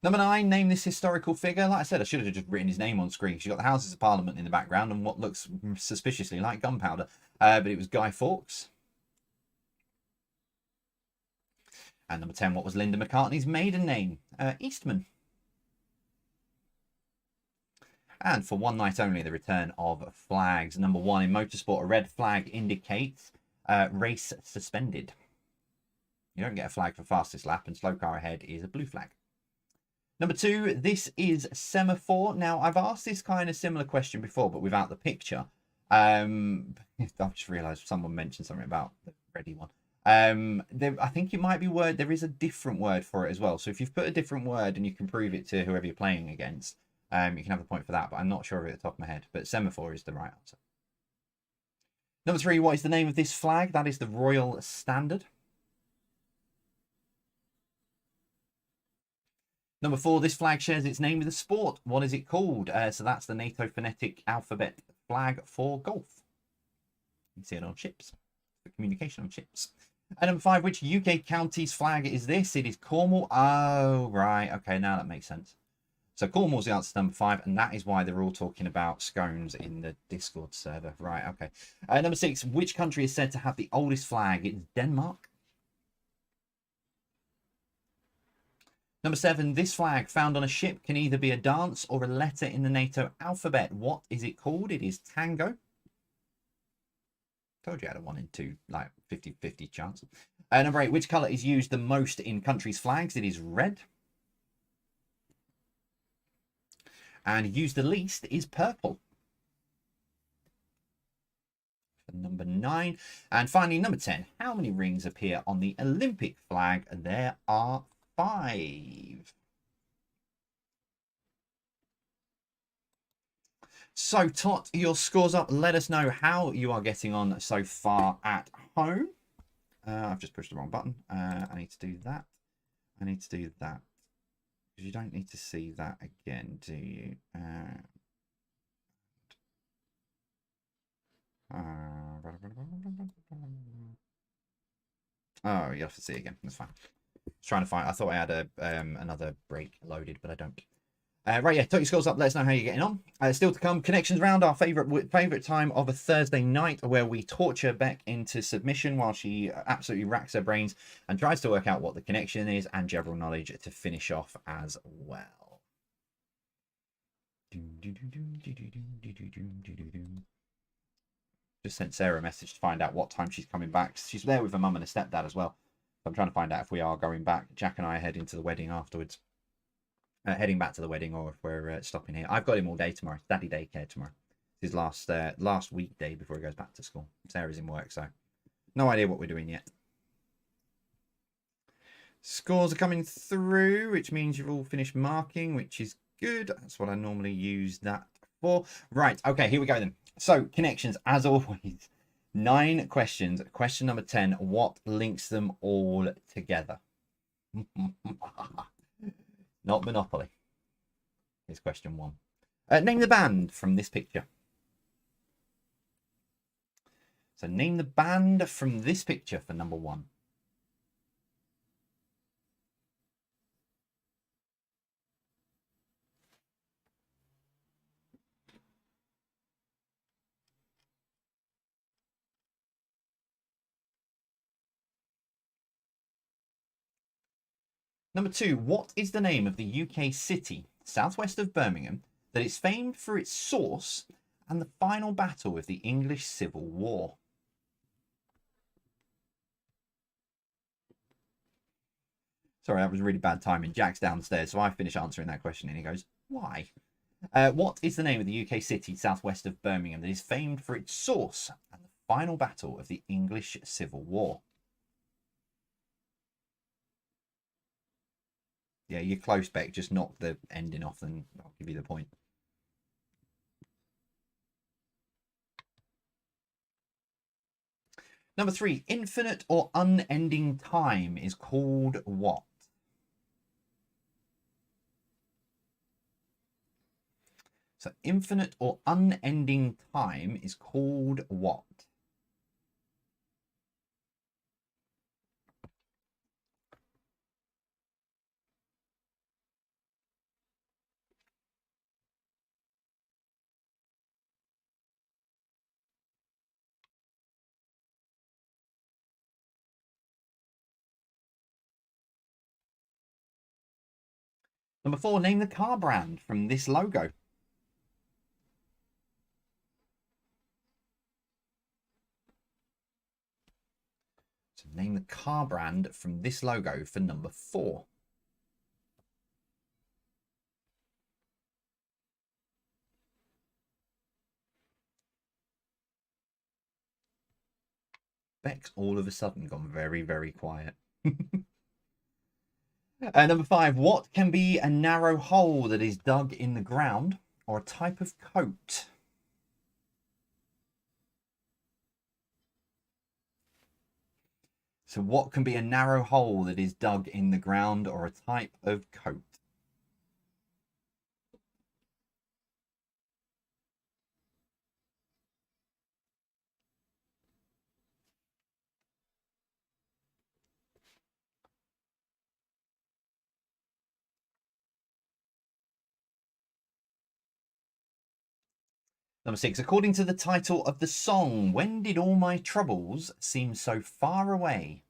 Number 9, name this historical figure. Like I said, I should have just written his name on screen. You've got the Houses of Parliament in the background and what looks suspiciously like gunpowder. But it was Guy Fawkes. And number 10, what was Linda McCartney's maiden name? Eastman. And for one night only, the return of flags. Number 1, in motorsport, a red flag indicates race suspended. You don't get a flag for fastest lap, and slow car ahead is a blue flag. Number 2, this is semaphore. Now, I've asked this kind of similar question before, but without the picture. I've just realised someone mentioned something about the ready one. I think it might be word. There is a different word for it as well. So if you've put a different word and you can prove it to whoever you're playing against, you can have a point for that. But I'm not sure of it at the top of my head. But semaphore is the right answer. Number 3, what is the name of this flag? That is the Royal Standard. Number 4, this flag shares its name with a sport. What is it called? So that's the NATO phonetic alphabet flag for golf. You can see it on ships, for communication on ships. And number 5, which UK county's flag is this? It is Cornwall. Oh, right. Okay, now that makes sense. So Cornwall's the answer to number 5, and that is why they're all talking about scones in the Discord server. Right, okay. Number 6, which country is said to have the oldest flag? It's Denmark. Number 7, this flag found on a ship can either be a dance or a letter in the NATO alphabet. What is it called? It is Tango. Told you I had a 1 in 2, like 50-50 chance. Number 8, which colour is used the most in countries' flags? It is red. And used the least is purple. For number 9. And finally, number 10, how many rings appear on the Olympic flag? There are 5. So, tot your scores up. Let us know how you are getting on so far at home. I've just pushed the wrong button. I need to do that. I need to do that. Because you don't need to see that again, do you? Oh, you have to see it again. That's fine. I was trying to find. I thought I had a another break loaded, but I don't. Right, yeah, tot your scores up. Let us know how you're getting on. Still to come, Connections Round, our favourite time of a Thursday night, where we torture Beck into submission while she absolutely racks her brains and tries to work out what the connection is, and general knowledge to finish off as well. Just sent Sarah a message to find out what time she's coming back. She's there with her mum and her stepdad as well. I'm trying to find out if we are going back. Jack and I are heading to the wedding afterwards. Heading back to the wedding, or if we're stopping here. I've got him all day tomorrow. It's daddy daycare tomorrow. It's his last weekday before he goes back to school. Sarah's in work, so no idea what we're doing yet. Scores are coming through, which means you've all finished marking, which is good. That's what I normally use that for. Right, okay, here we go then. So, connections, as always. 9 questions. Question number 10, what links them all together? Not Monopoly. Here's question 1. Name the band from this picture. So name the band from this picture for number 1. Number 2, what is the name of the UK city, southwest of Birmingham, that is famed for its source and the final battle of the English Civil War? Sorry, that was really bad timing. Jack's downstairs, so I finish answering that question and he goes, why? What is the name of the UK city, southwest of Birmingham, that is famed for its source and the final battle of the English Civil War? Yeah, you're close, Beck. Just knock the ending off and I'll give you the point. Number 3, infinite or unending time is called what? So infinite or unending time is called what? Number 4, name the car brand from this logo. So name the car brand from this logo for number 4. Beck's all of a sudden gone very, very quiet. Number 5, what can be a narrow hole that is dug in the ground or a type of coat? So what can be a narrow hole that is dug in the ground or a type of coat? Number 6, according to the title of the song, when did all my troubles seem so far away?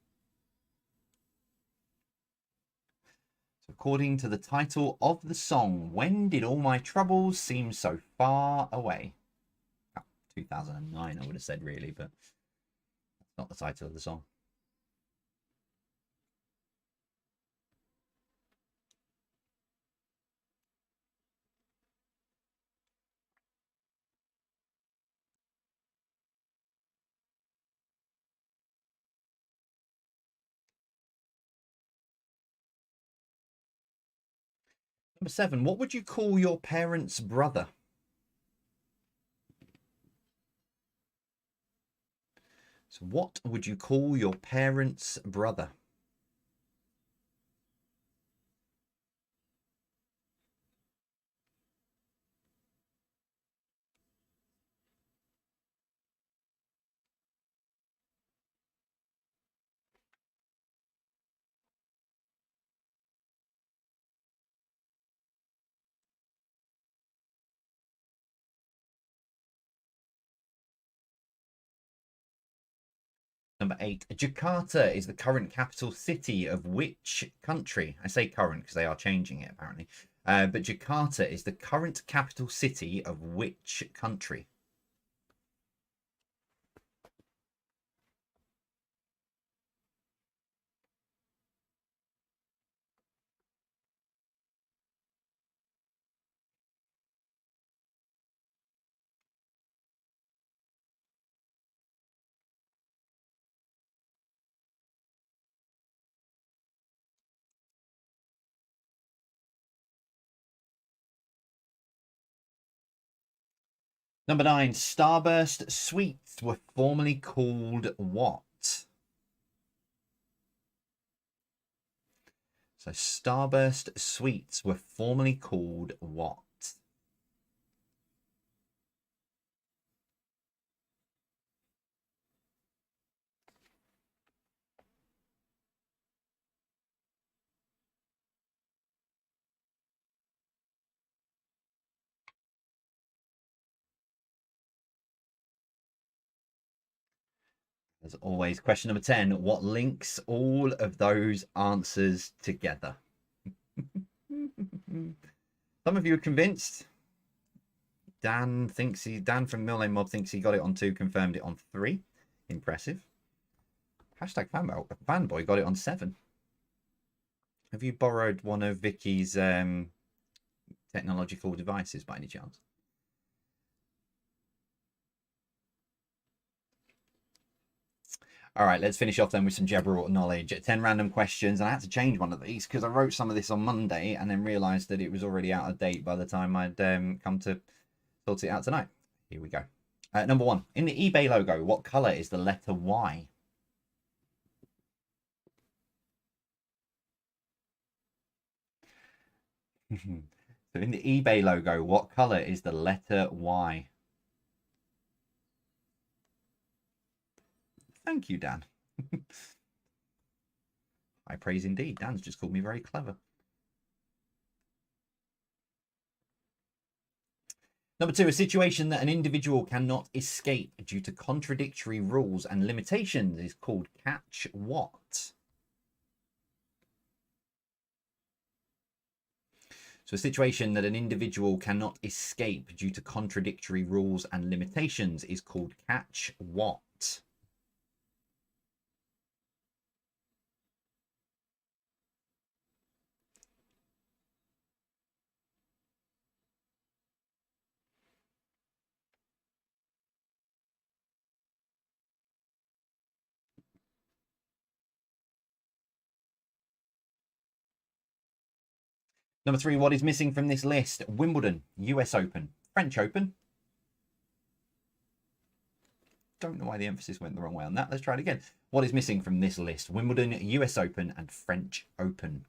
So according to the title of the song, when did all my troubles seem so far away? Oh, 2009, I would have said really, but that's not the title of the song. Number 7, what would you call your parents' brother? So what would you call your parents' brother? Number 8, Jakarta is the current capital city of which country? I say current because they are changing it apparently. But Jakarta is the current capital city of which country? Number 9, Starburst sweets were formerly called what? So Starburst sweets were formerly called what? As always, question number 10, what links all of those answers together? Some of you are convinced. Dan from Milne Mob thinks he got it on 2, confirmed it on 3. Impressive. Hashtag fanboy got it on 7. Have you borrowed one of Vicky's technological devices by any chance? All right, let's finish off then with some Jabberwock knowledge. 10 random questions, and I had to change one of these because I wrote some of this on Monday and then realised that it was already out of date by the time I'd come to sort it out tonight. Here we go. Number 1, in the eBay logo, what colour is the letter Y? So in the eBay logo, what color is the letter Y? Thank you, Dan. High praise indeed. Dan's just called me very clever. Number 2, a situation that an individual cannot escape due to contradictory rules and limitations is called catch what? So a situation that an individual cannot escape due to contradictory rules and limitations is called catch what? Number 3, what is missing from this list? Wimbledon, US Open, French Open. Don't know why the emphasis went the wrong way on that. Let's try it again. What is missing from this list? Wimbledon, US Open, and French Open.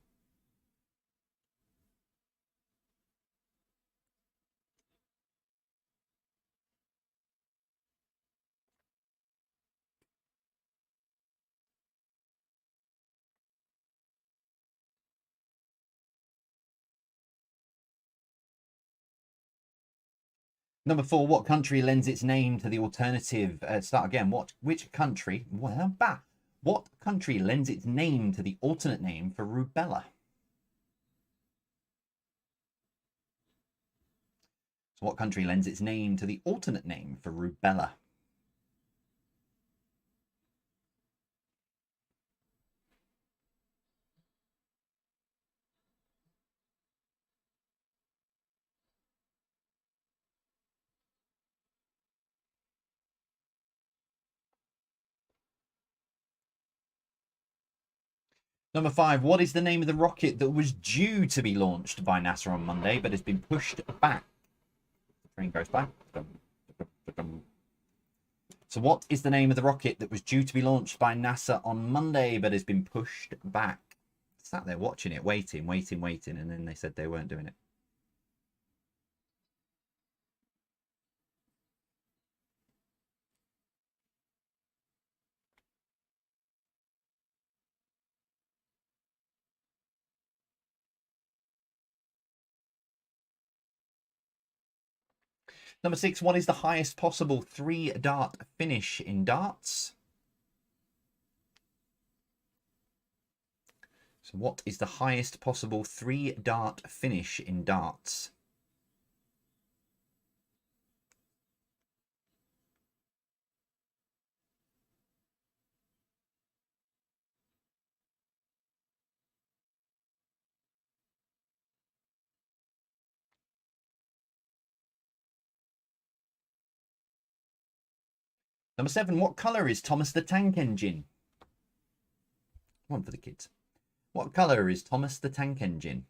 Number 4, what country lends its name to the alternative? Start again. Which country? What country lends its name to the alternate name for rubella? So what country lends its name to the alternate name for rubella? Number 5, what is the name of the rocket that was due to be launched by NASA on Monday but has been pushed back? The train goes by. So what is the name of the rocket that was due to be launched by NASA on Monday but has been pushed back? Sat there watching it, waiting, and then they said they weren't doing it. Number 6, what is the highest possible 3-dart finish in darts? So what is the highest possible 3-dart finish in darts? Number 7, what colour is Thomas the Tank Engine? One for the kids. What colour is Thomas the Tank Engine?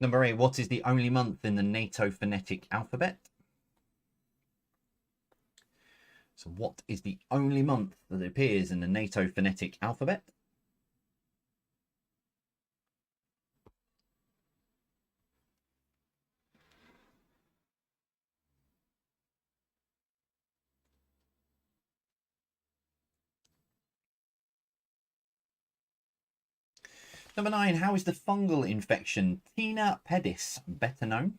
Number 8, what is the only month in the NATO phonetic alphabet? So what is the only month that appears in the NATO phonetic alphabet? Number 9, how is the fungal infection Tinea pedis better known?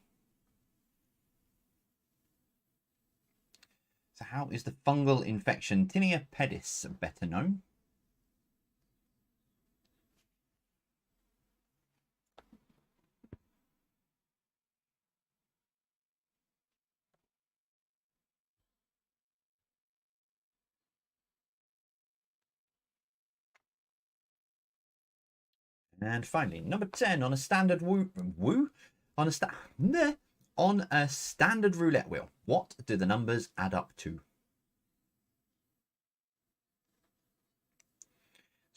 So how is the fungal infection Tinea pedis better known? And finally, number 10, on a standard on a standard roulette wheel, what do the numbers add up to?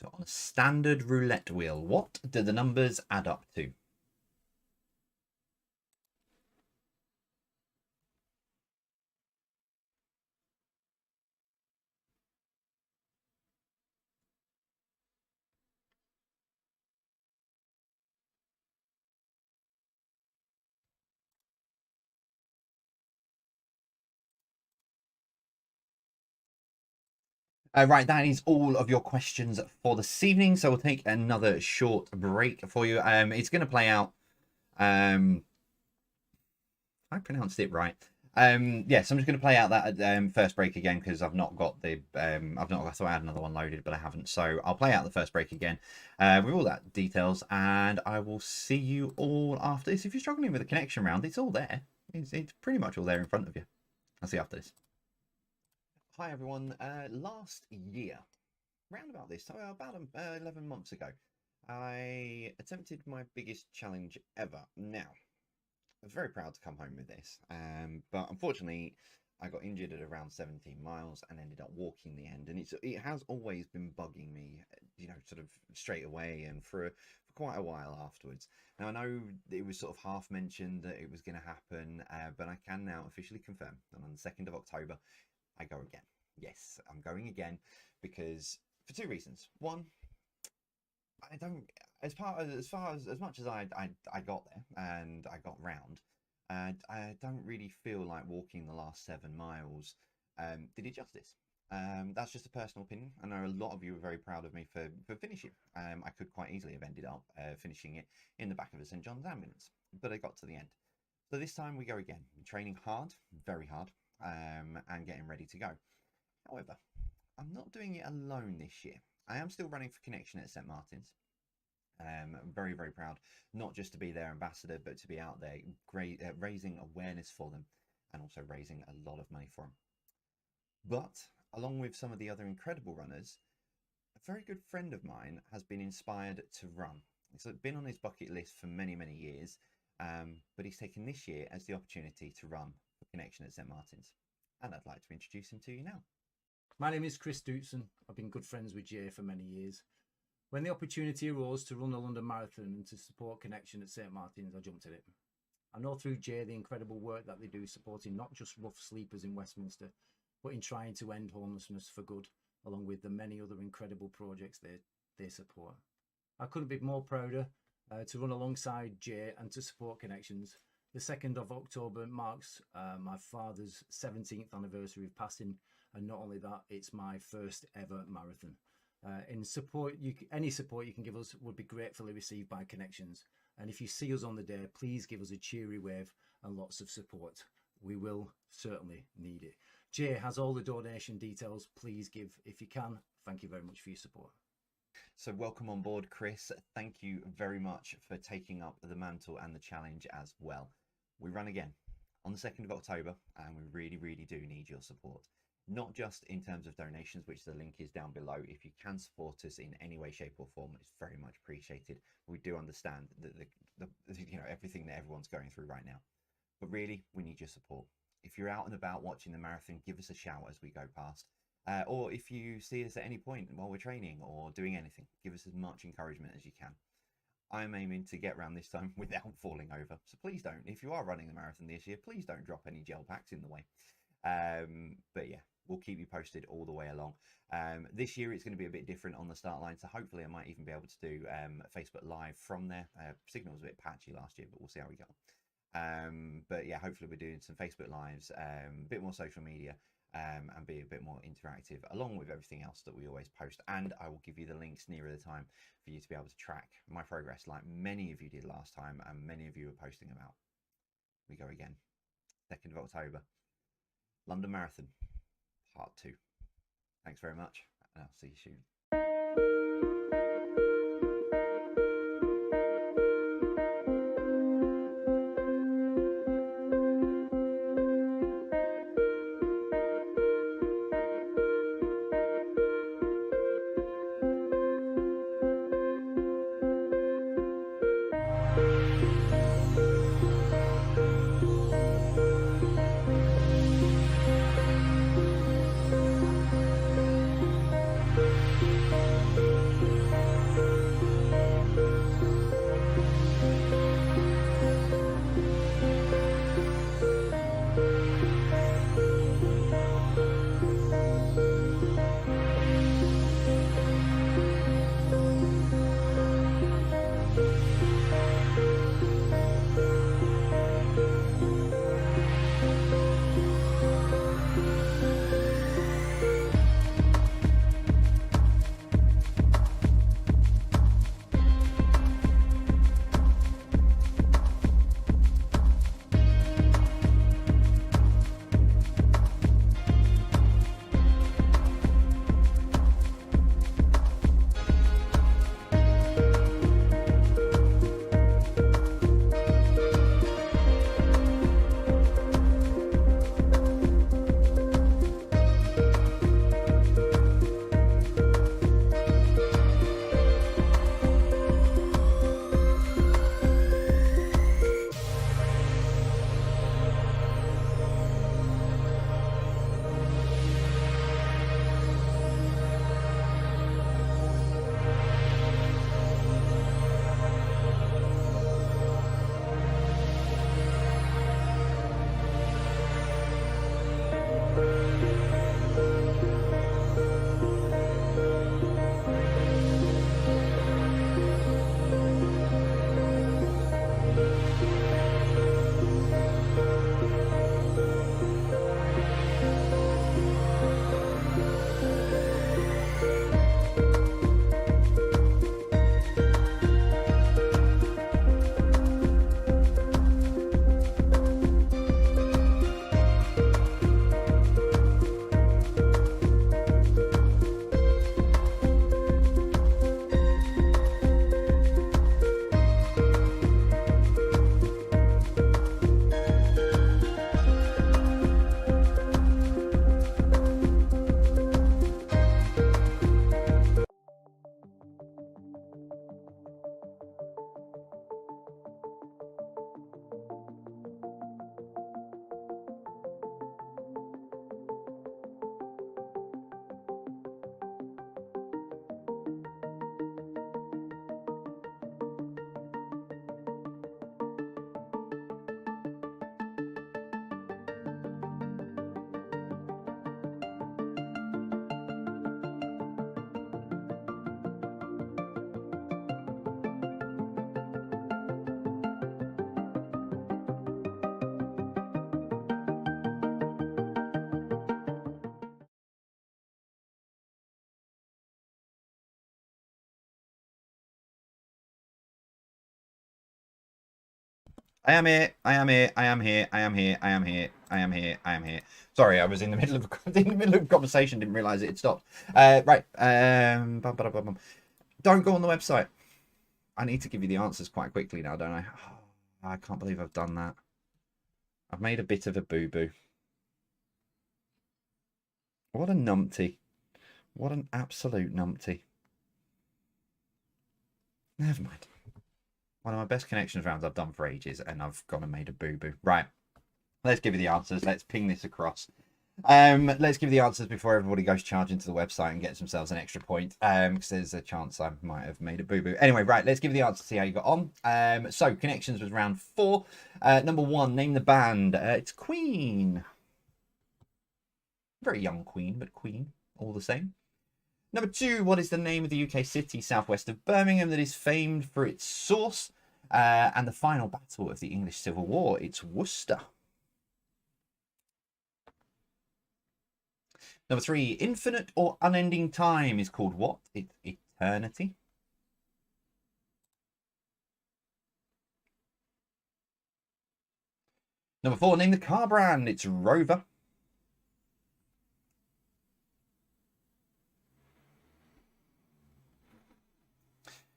So on a standard roulette wheel, what do the numbers add up to? Right, that is all of your questions for this evening. So we'll take another short break for you. It's going to play out. I pronounced it right. Yes, I'm just going to play out that first break again because I've not got the. I've not. I thought I had another one loaded, but I haven't. So I'll play out the first break again with all that details, and I will see you all after this. If you're struggling with the connection round, it's all there. It's pretty much all there in front of you. I'll see you after this. Hi everyone. Last year, round about this time, about 11 months ago, I attempted my biggest challenge ever. Now, I was very proud to come home with this, but unfortunately, I got injured at around 17 miles and ended up walking the end. And it has always been bugging me, you know, sort of straight away and for quite a while afterwards. Now, I know it was sort of half mentioned that it was going to happen, but I can now officially confirm that on the 2nd of October, I go again. Yes, I'm going again because for two reasons. One, I don't, as much as I got there and I got round, I don't really feel like walking the last 7 miles did it justice. That's just a personal opinion. I know a lot of you are very proud of me for finishing. I could quite easily have ended up finishing it in the back of a St. John's ambulance, but I got to the end. So this time we go again. I'm training hard, very hard, and getting ready to go. However, I'm not doing it alone this year. I am still running for Connection at St. Martin's. I'm very, very proud, not just to be their ambassador, but to be out there raising awareness for them and also raising a lot of money for them. But along with some of the other incredible runners, a very good friend of mine has been inspired to run. It's been on his bucket list for many, many years, but he's taken this year as the opportunity to run for Connection at St. Martin's. And I'd like to introduce him to you now. My name is Chris Dootson. I've been good friends with Jay for many years. When the opportunity arose to run the London Marathon and to support Connection at St. Martin's, I jumped at it. I know through Jay the incredible work that they do supporting not just rough sleepers in Westminster, but in trying to end homelessness for good, along with the many other incredible projects they support. I couldn't be more prouder to run alongside Jay and to support Connections. The 2nd of October marks my father's 17th anniversary of passing, and not only that, it's my first ever marathon. In support, any support you can give us would be gratefully received by Connections. And if you see us on the day, please give us a cheery wave and lots of support. We will certainly need it. Jay has all the donation details. Please give if you can. Thank you very much for your support. So welcome on board, Chris. Thank you very much for taking up the mantle and the challenge as well. We run again on the 2nd of October, and we really, really do need your support. Not just in terms of donations, which the link is down below. If you can support us in any way, shape or form, it's very much appreciated. We do understand that you know, everything that everyone's going through right now. But really, we need your support. If you're out and about watching the marathon, give us a shout as we go past. Or if you see us at any point while we're training or doing anything, give us as much encouragement as you can. I'm aiming to get around this time without falling over. So please don't. If you are running the marathon this year, please don't drop any gel packs in the way. But yeah, we'll keep you posted all the way along. This year it's going to be a bit different on the start line, so hopefully I might even be able to do Facebook Live from there. Signal was a bit patchy last year, but we'll see how we go. But yeah, hopefully we're doing some Facebook Lives, a bit more social media, and be a bit more interactive along with everything else that we always post. And I will give you the links nearer the time for you to be able to track my progress like many of you did last time and many of you are posting about. We go again, 2nd of October. London Marathon, Part 2. Thanks very much, and I'll see you soon. I am here. I am here. I am here. I am here. I am here. I am here. I am here. Sorry, I was in the middle of a conversation. Didn't realise it had stopped. Right. Bum, ba, da, bum, bum. Don't go on the website. I need to give you the answers quite quickly now, don't I? Oh, I can't believe I've done that. I've made a bit of a boo-boo. What a numpty. What an absolute numpty. Never mind. One of my best connections rounds I've done for ages, and I've gone and made a boo-boo. Right. Let's give you the answers. Let's ping this across. Let's give you the answers before everybody goes charging to the website and gets themselves an extra point. Because there's a chance I might have made a boo-boo. Anyway, right, let's give you the answer to see how you got on. So, connections was round 4. Number 1, name the band. It's Queen. Very young Queen, but Queen, all the same. Number 2, what is the name of the UK city southwest of Birmingham that is famed for its sauce and the final battle of the English Civil War? It's Worcester. Number 3, infinite or unending time is called what? It's eternity. Number 4, name the car brand. It's Rover.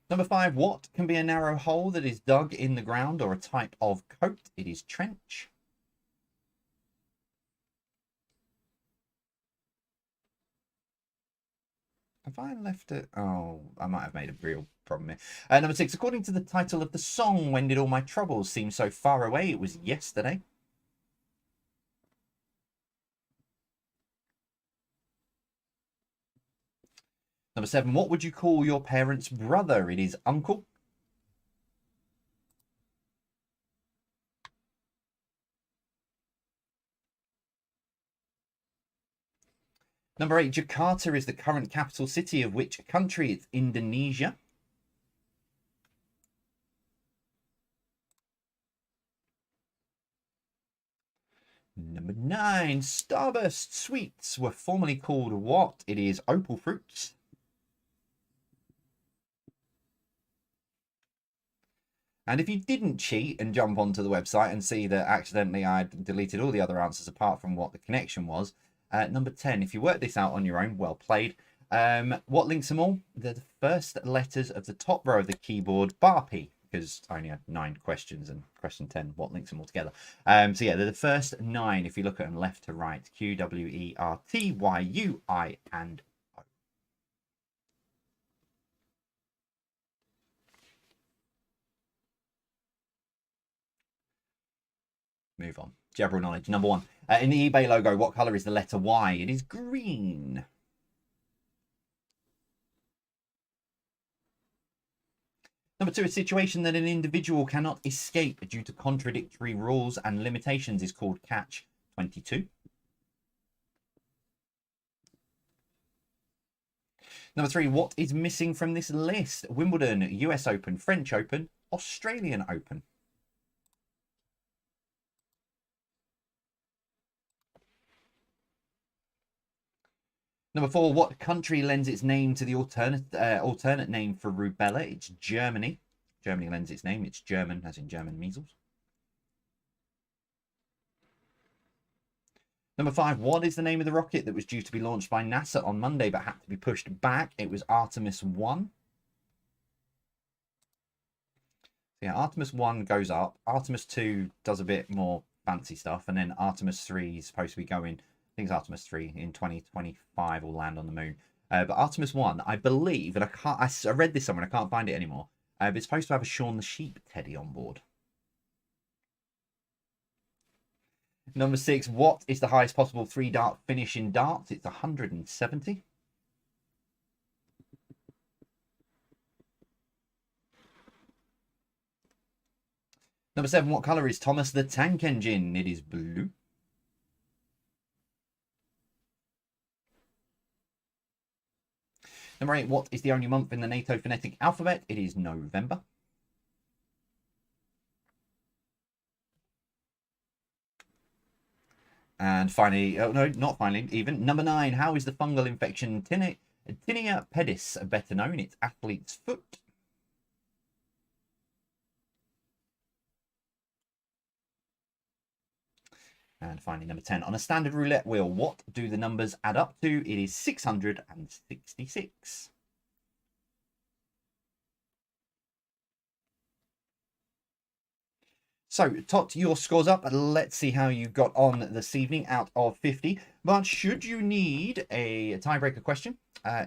Number 5, what can be a narrow hole that is dug in the ground or a type of coat? It is trench. Have I left it? Oh, I might have made a real problem here. Number 6, according to the title of the song, when did all my troubles seem so far away? It was yesterday. Number 7, what would you call your parents' brother? It is uncle. Number 8, Jakarta is the current capital city of which country? It's Indonesia. Number 9, Starburst sweets were formerly called what? It is opal fruits. And if you didn't cheat and jump onto the website and see that accidentally I'd deleted all the other answers apart from what the connection was, number 10, if you worked this out on your own, well played. What links them all? They're the first letters of the top row of the keyboard, bar P, because I only had 9 questions, and question 10, what links them all together? So yeah, they're the first 9 if you look at them left to right. Q, W, E, R, T, Y, U, I, and O. Move on. General knowledge. Number 1. In the eBay logo, what colour is the letter Y? It is green. Number 2, a situation that an individual cannot escape due to contradictory rules and limitations is called catch 22. Number 3, what is missing from this list? Wimbledon, US Open, French Open, Australian Open. Number 4, what country lends its name to the alternate name for rubella? It's Germany. Germany lends its name. It's German, as in German measles. Number 5, what is the name of the rocket that was due to be launched by NASA on Monday but had to be pushed back? It was Artemis 1. So yeah, Artemis 1 goes up. Artemis 2 does a bit more fancy stuff. And then Artemis 3 is supposed to be going, I think it's Artemis 3 in 2025 will land on the moon. But Artemis 1, I believe, and I read this somewhere and I can't find it anymore. But it's supposed to have a Shaun the Sheep teddy on board. Number 6, what is the highest possible 3-dart finish in darts? It's 170. Number 7, what colour is Thomas the Tank Engine? It is blue. Number 8, what is the only month in the NATO phonetic alphabet? It is November. And finally, oh no, not finally, even. Number 9, how is the fungal infection tinea pedis better known? It's athlete's foot. And finally, number 10. On a standard roulette wheel, what do the numbers add up to? It is 666. So, Tot, your score's up. Let's see how you got on this evening out of 50. But should you need a tiebreaker question,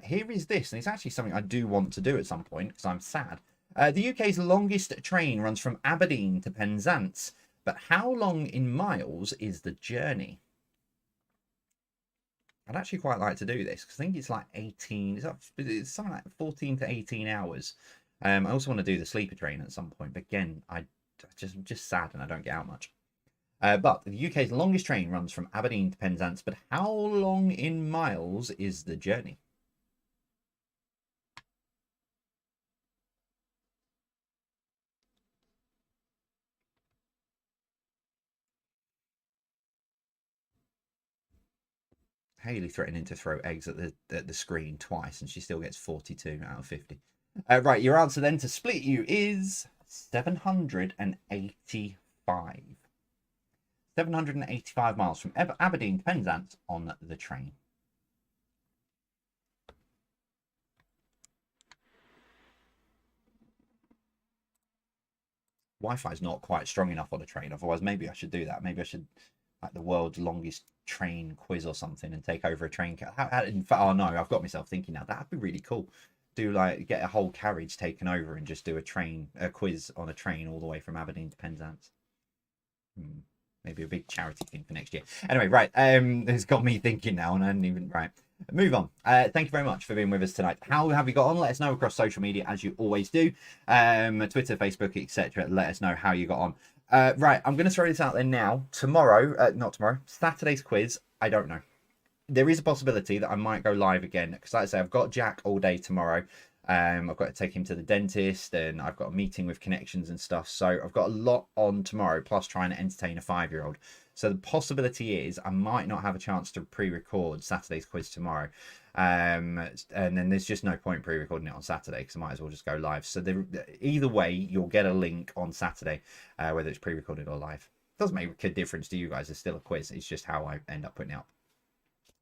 here is this. And it's actually something I do want to do at some point because I'm sad. The UK's longest train runs from Aberdeen to Penzance. But how long in miles is the journey? I'd actually quite like to do this because I think it's like 18. It's something like 14 to 18 hours. I also want to do the sleeper train at some point. But again, I just sad and I don't get out much. But the UK's longest train runs from Aberdeen to Penzance. But how long in miles is the journey? Haley threatening to throw eggs at the screen twice, and she still gets 42 out of 50. Right, your answer then to split you is 785. 785 miles from Aberdeen to Penzance on the train. Wi-Fi is not quite strong enough on a train. Otherwise, maybe I should do that. Maybe I should like the world's longest train quiz or something and take over a train. In fact, oh no, I've got myself thinking now. That'd be really cool. Do like get a whole carriage taken over and just do a quiz on a train all the way from Aberdeen to Penzance. Maybe a big charity thing for next year. Anyway, right. It's got me thinking now, and I didn't even right. Move on. Thank you very much for being with us tonight. How have you got on? Let us know across social media as you always do. Twitter, Facebook, etc. Let us know how you got on. Right, I'm going to throw this out there now. Not tomorrow, Saturday's quiz, I don't know. There is a possibility that I might go live again, because like I say, I've got Jack all day tomorrow. I've got to take him to the dentist, and I've got a meeting with connections and stuff. So I've got a lot on tomorrow, plus trying to entertain a 5-year-old. So the possibility is I might not have a chance to pre-record Saturday's quiz tomorrow. And then there's just no point pre-recording it on Saturday because I might as well just go live. So either way, you'll get a link on Saturday, whether it's pre-recorded or live. Doesn't make a difference to you guys. It's still a quiz. It's just how I end up putting it up.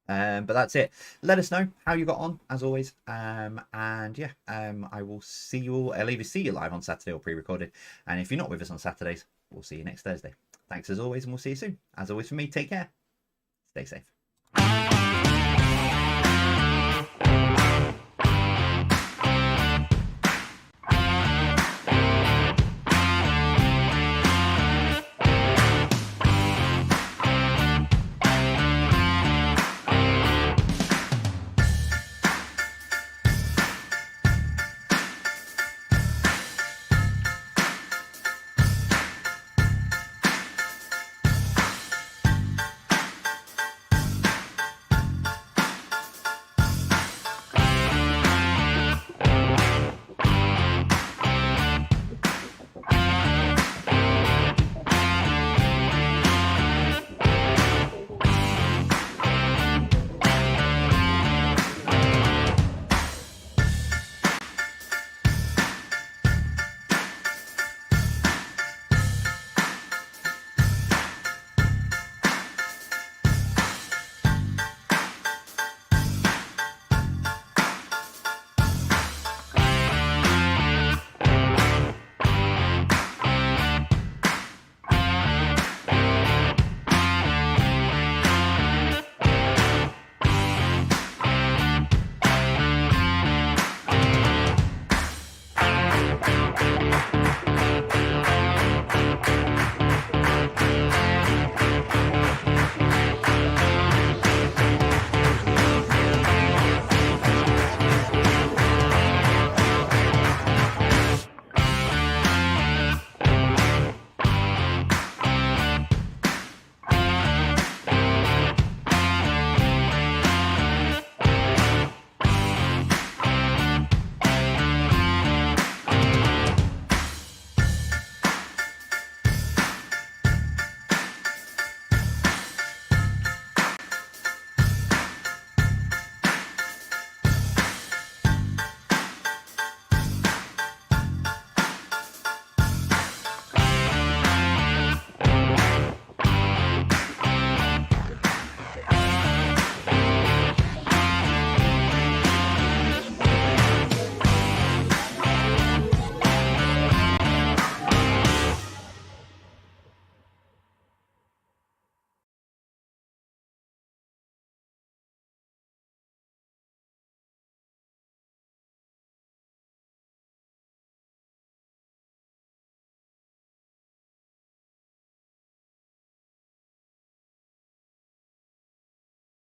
But that's it. Let us know how you got on, as always. And yeah, I will see you all. I'll either see you live on Saturday or pre-recorded. And if you're not with us on Saturdays, we'll see you next Thursday. Thanks as always, and we'll see you soon. As always, for me, take care. Stay safe.